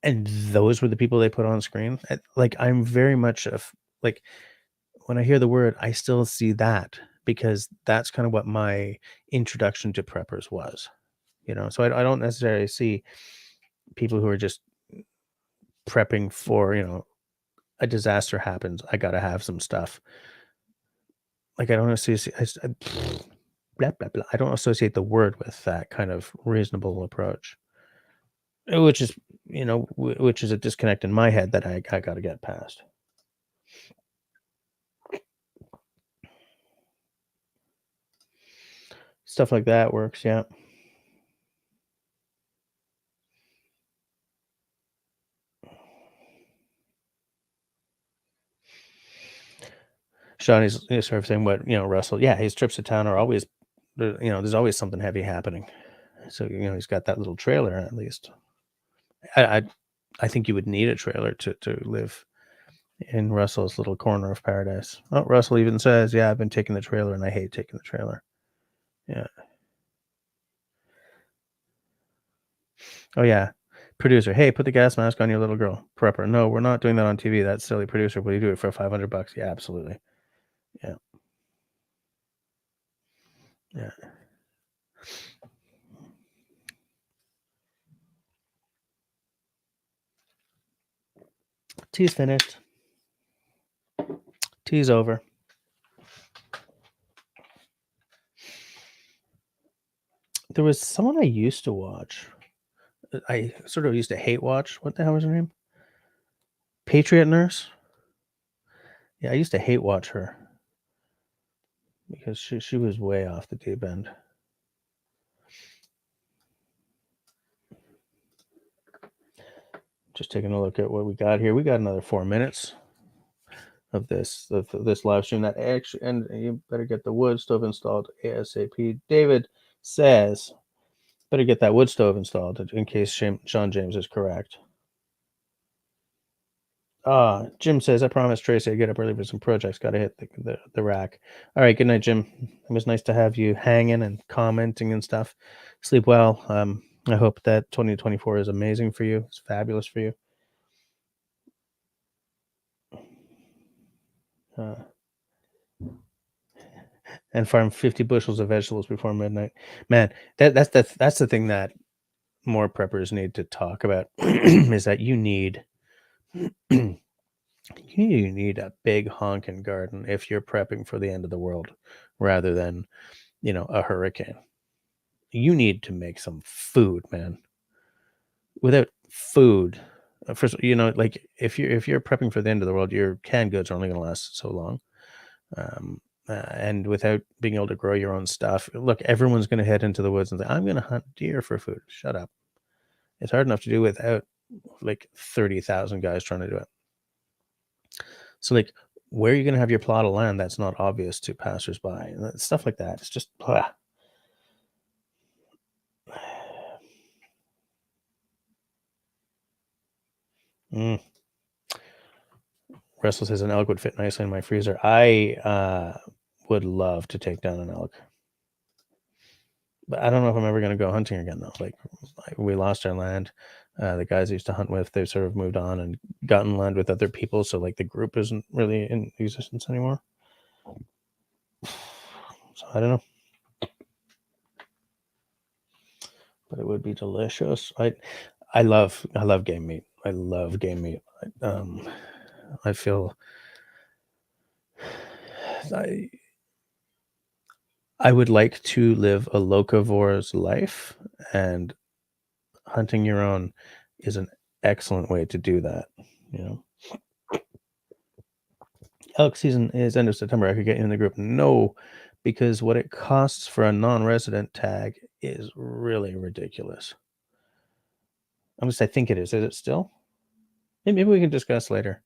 and those were the people they put on screen. Like I'm very much of like when I hear the word, I still see that because that's kind of what my introduction to preppers was. So I don't necessarily see people who are just prepping for a disaster happens. I got to have some stuff. Like I don't associate. Blah blah blah. I don't associate the word with that kind of reasonable approach, which is which is a disconnect in my head that I got to get past. Stuff like that works, yeah. Shawnee's sort of saying what Russell. Yeah, his trips to town are always there's always something heavy happening. So he's got that little trailer at least. I I, I think you would need a trailer to live in Russell's little corner of paradise. Oh, Russell even says, "Yeah, I've been taking the trailer, and I hate taking the trailer." Yeah. Oh yeah. Producer, hey, put the gas mask on your little girl. Prepper, no, we're not doing that on TV. That's silly. Producer, will you do it for $500? Yeah, absolutely. Yeah, yeah. Tea's finished. Tea's over. There was someone I used to watch. I sort of used to hate watch. What the hell was her name? Patriot Nurse. Yeah, I used to hate watch her because she was way off the deep end. Just taking a look at what we got here. We got another 4 minutes of this live stream. That actually, and you better get the wood stove installed ASAP. David says, better get that wood stove installed in case Sean James is correct. Jim says, I promised Tracy I'd get up early for some projects. Got to hit the rack. All right. Good night, Jim. It was nice to have you hanging and commenting and stuff. Sleep well. I hope that 2024 is amazing for you. It's fabulous for you. And farm 50 bushels of vegetables before midnight. Man, that's the thing that more preppers need to talk about is that you need you need a big honking garden if you're prepping for the end of the world rather than, a hurricane. You need to make some food, man. Without food, first, like if you're prepping for the end of the world, your canned goods are only going to last so long. And without being able to grow your own stuff, look, everyone's going to head into the woods and say, I'm going to hunt deer for food. Shut up. It's hard enough to do without like 30,000 guys trying to do it. So, like, where are you going to have your plot of land that's not obvious to passersby? Stuff like that. It's just, blah. Mm. Russell says an elk would fit nicely in my freezer. I would love to take down an elk, but I don't know if I'm ever going to go hunting again though. Like we lost our land. The guys I used to hunt with, they've sort of moved on and gotten land with other people. So like the group isn't really in existence anymore. So I don't know, but it would be delicious. I love game meat. I love game meat. I feel I I would like to live a locavore's life, and hunting your own is an excellent way to do that. You know, elk season is end of September. I could get you in the group. No, because what it costs for a non-resident tag is really ridiculous. At least I think it is. Is it still? Maybe we can discuss later,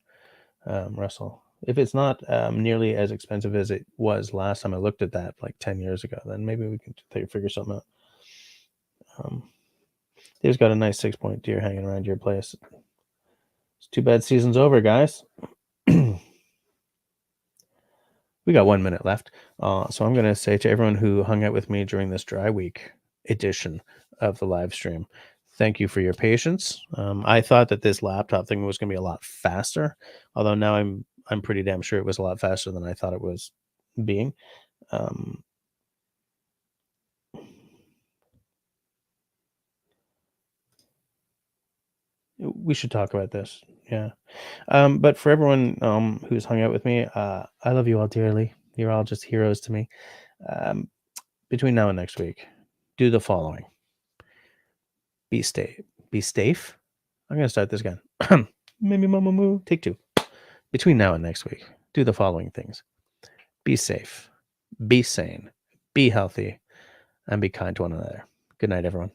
Russell. If it's not nearly as expensive as it was last time I looked at that, like 10 years ago, then maybe we can figure something out. Dave's got a nice 6-point deer hanging around your place. It's too bad season's over, guys. We got 1 minute left. So I'm going to say to everyone who hung out with me during this dry week edition of the live stream, thank you for your patience. I thought that this laptop thing was going to be a lot faster, although now I'm pretty damn sure it was a lot faster than I thought it was being. We should talk about this. Yeah. But for everyone who's hung out with me, I love you all dearly. You're all just heroes to me. Between now and next week, do the following. Be safe. Be safe. I'm going to start this again. Maybe Mama Moo. Take 2. Between now and next week, do the following things. Be safe. Be sane. Be healthy. And be kind to one another. Good night, everyone.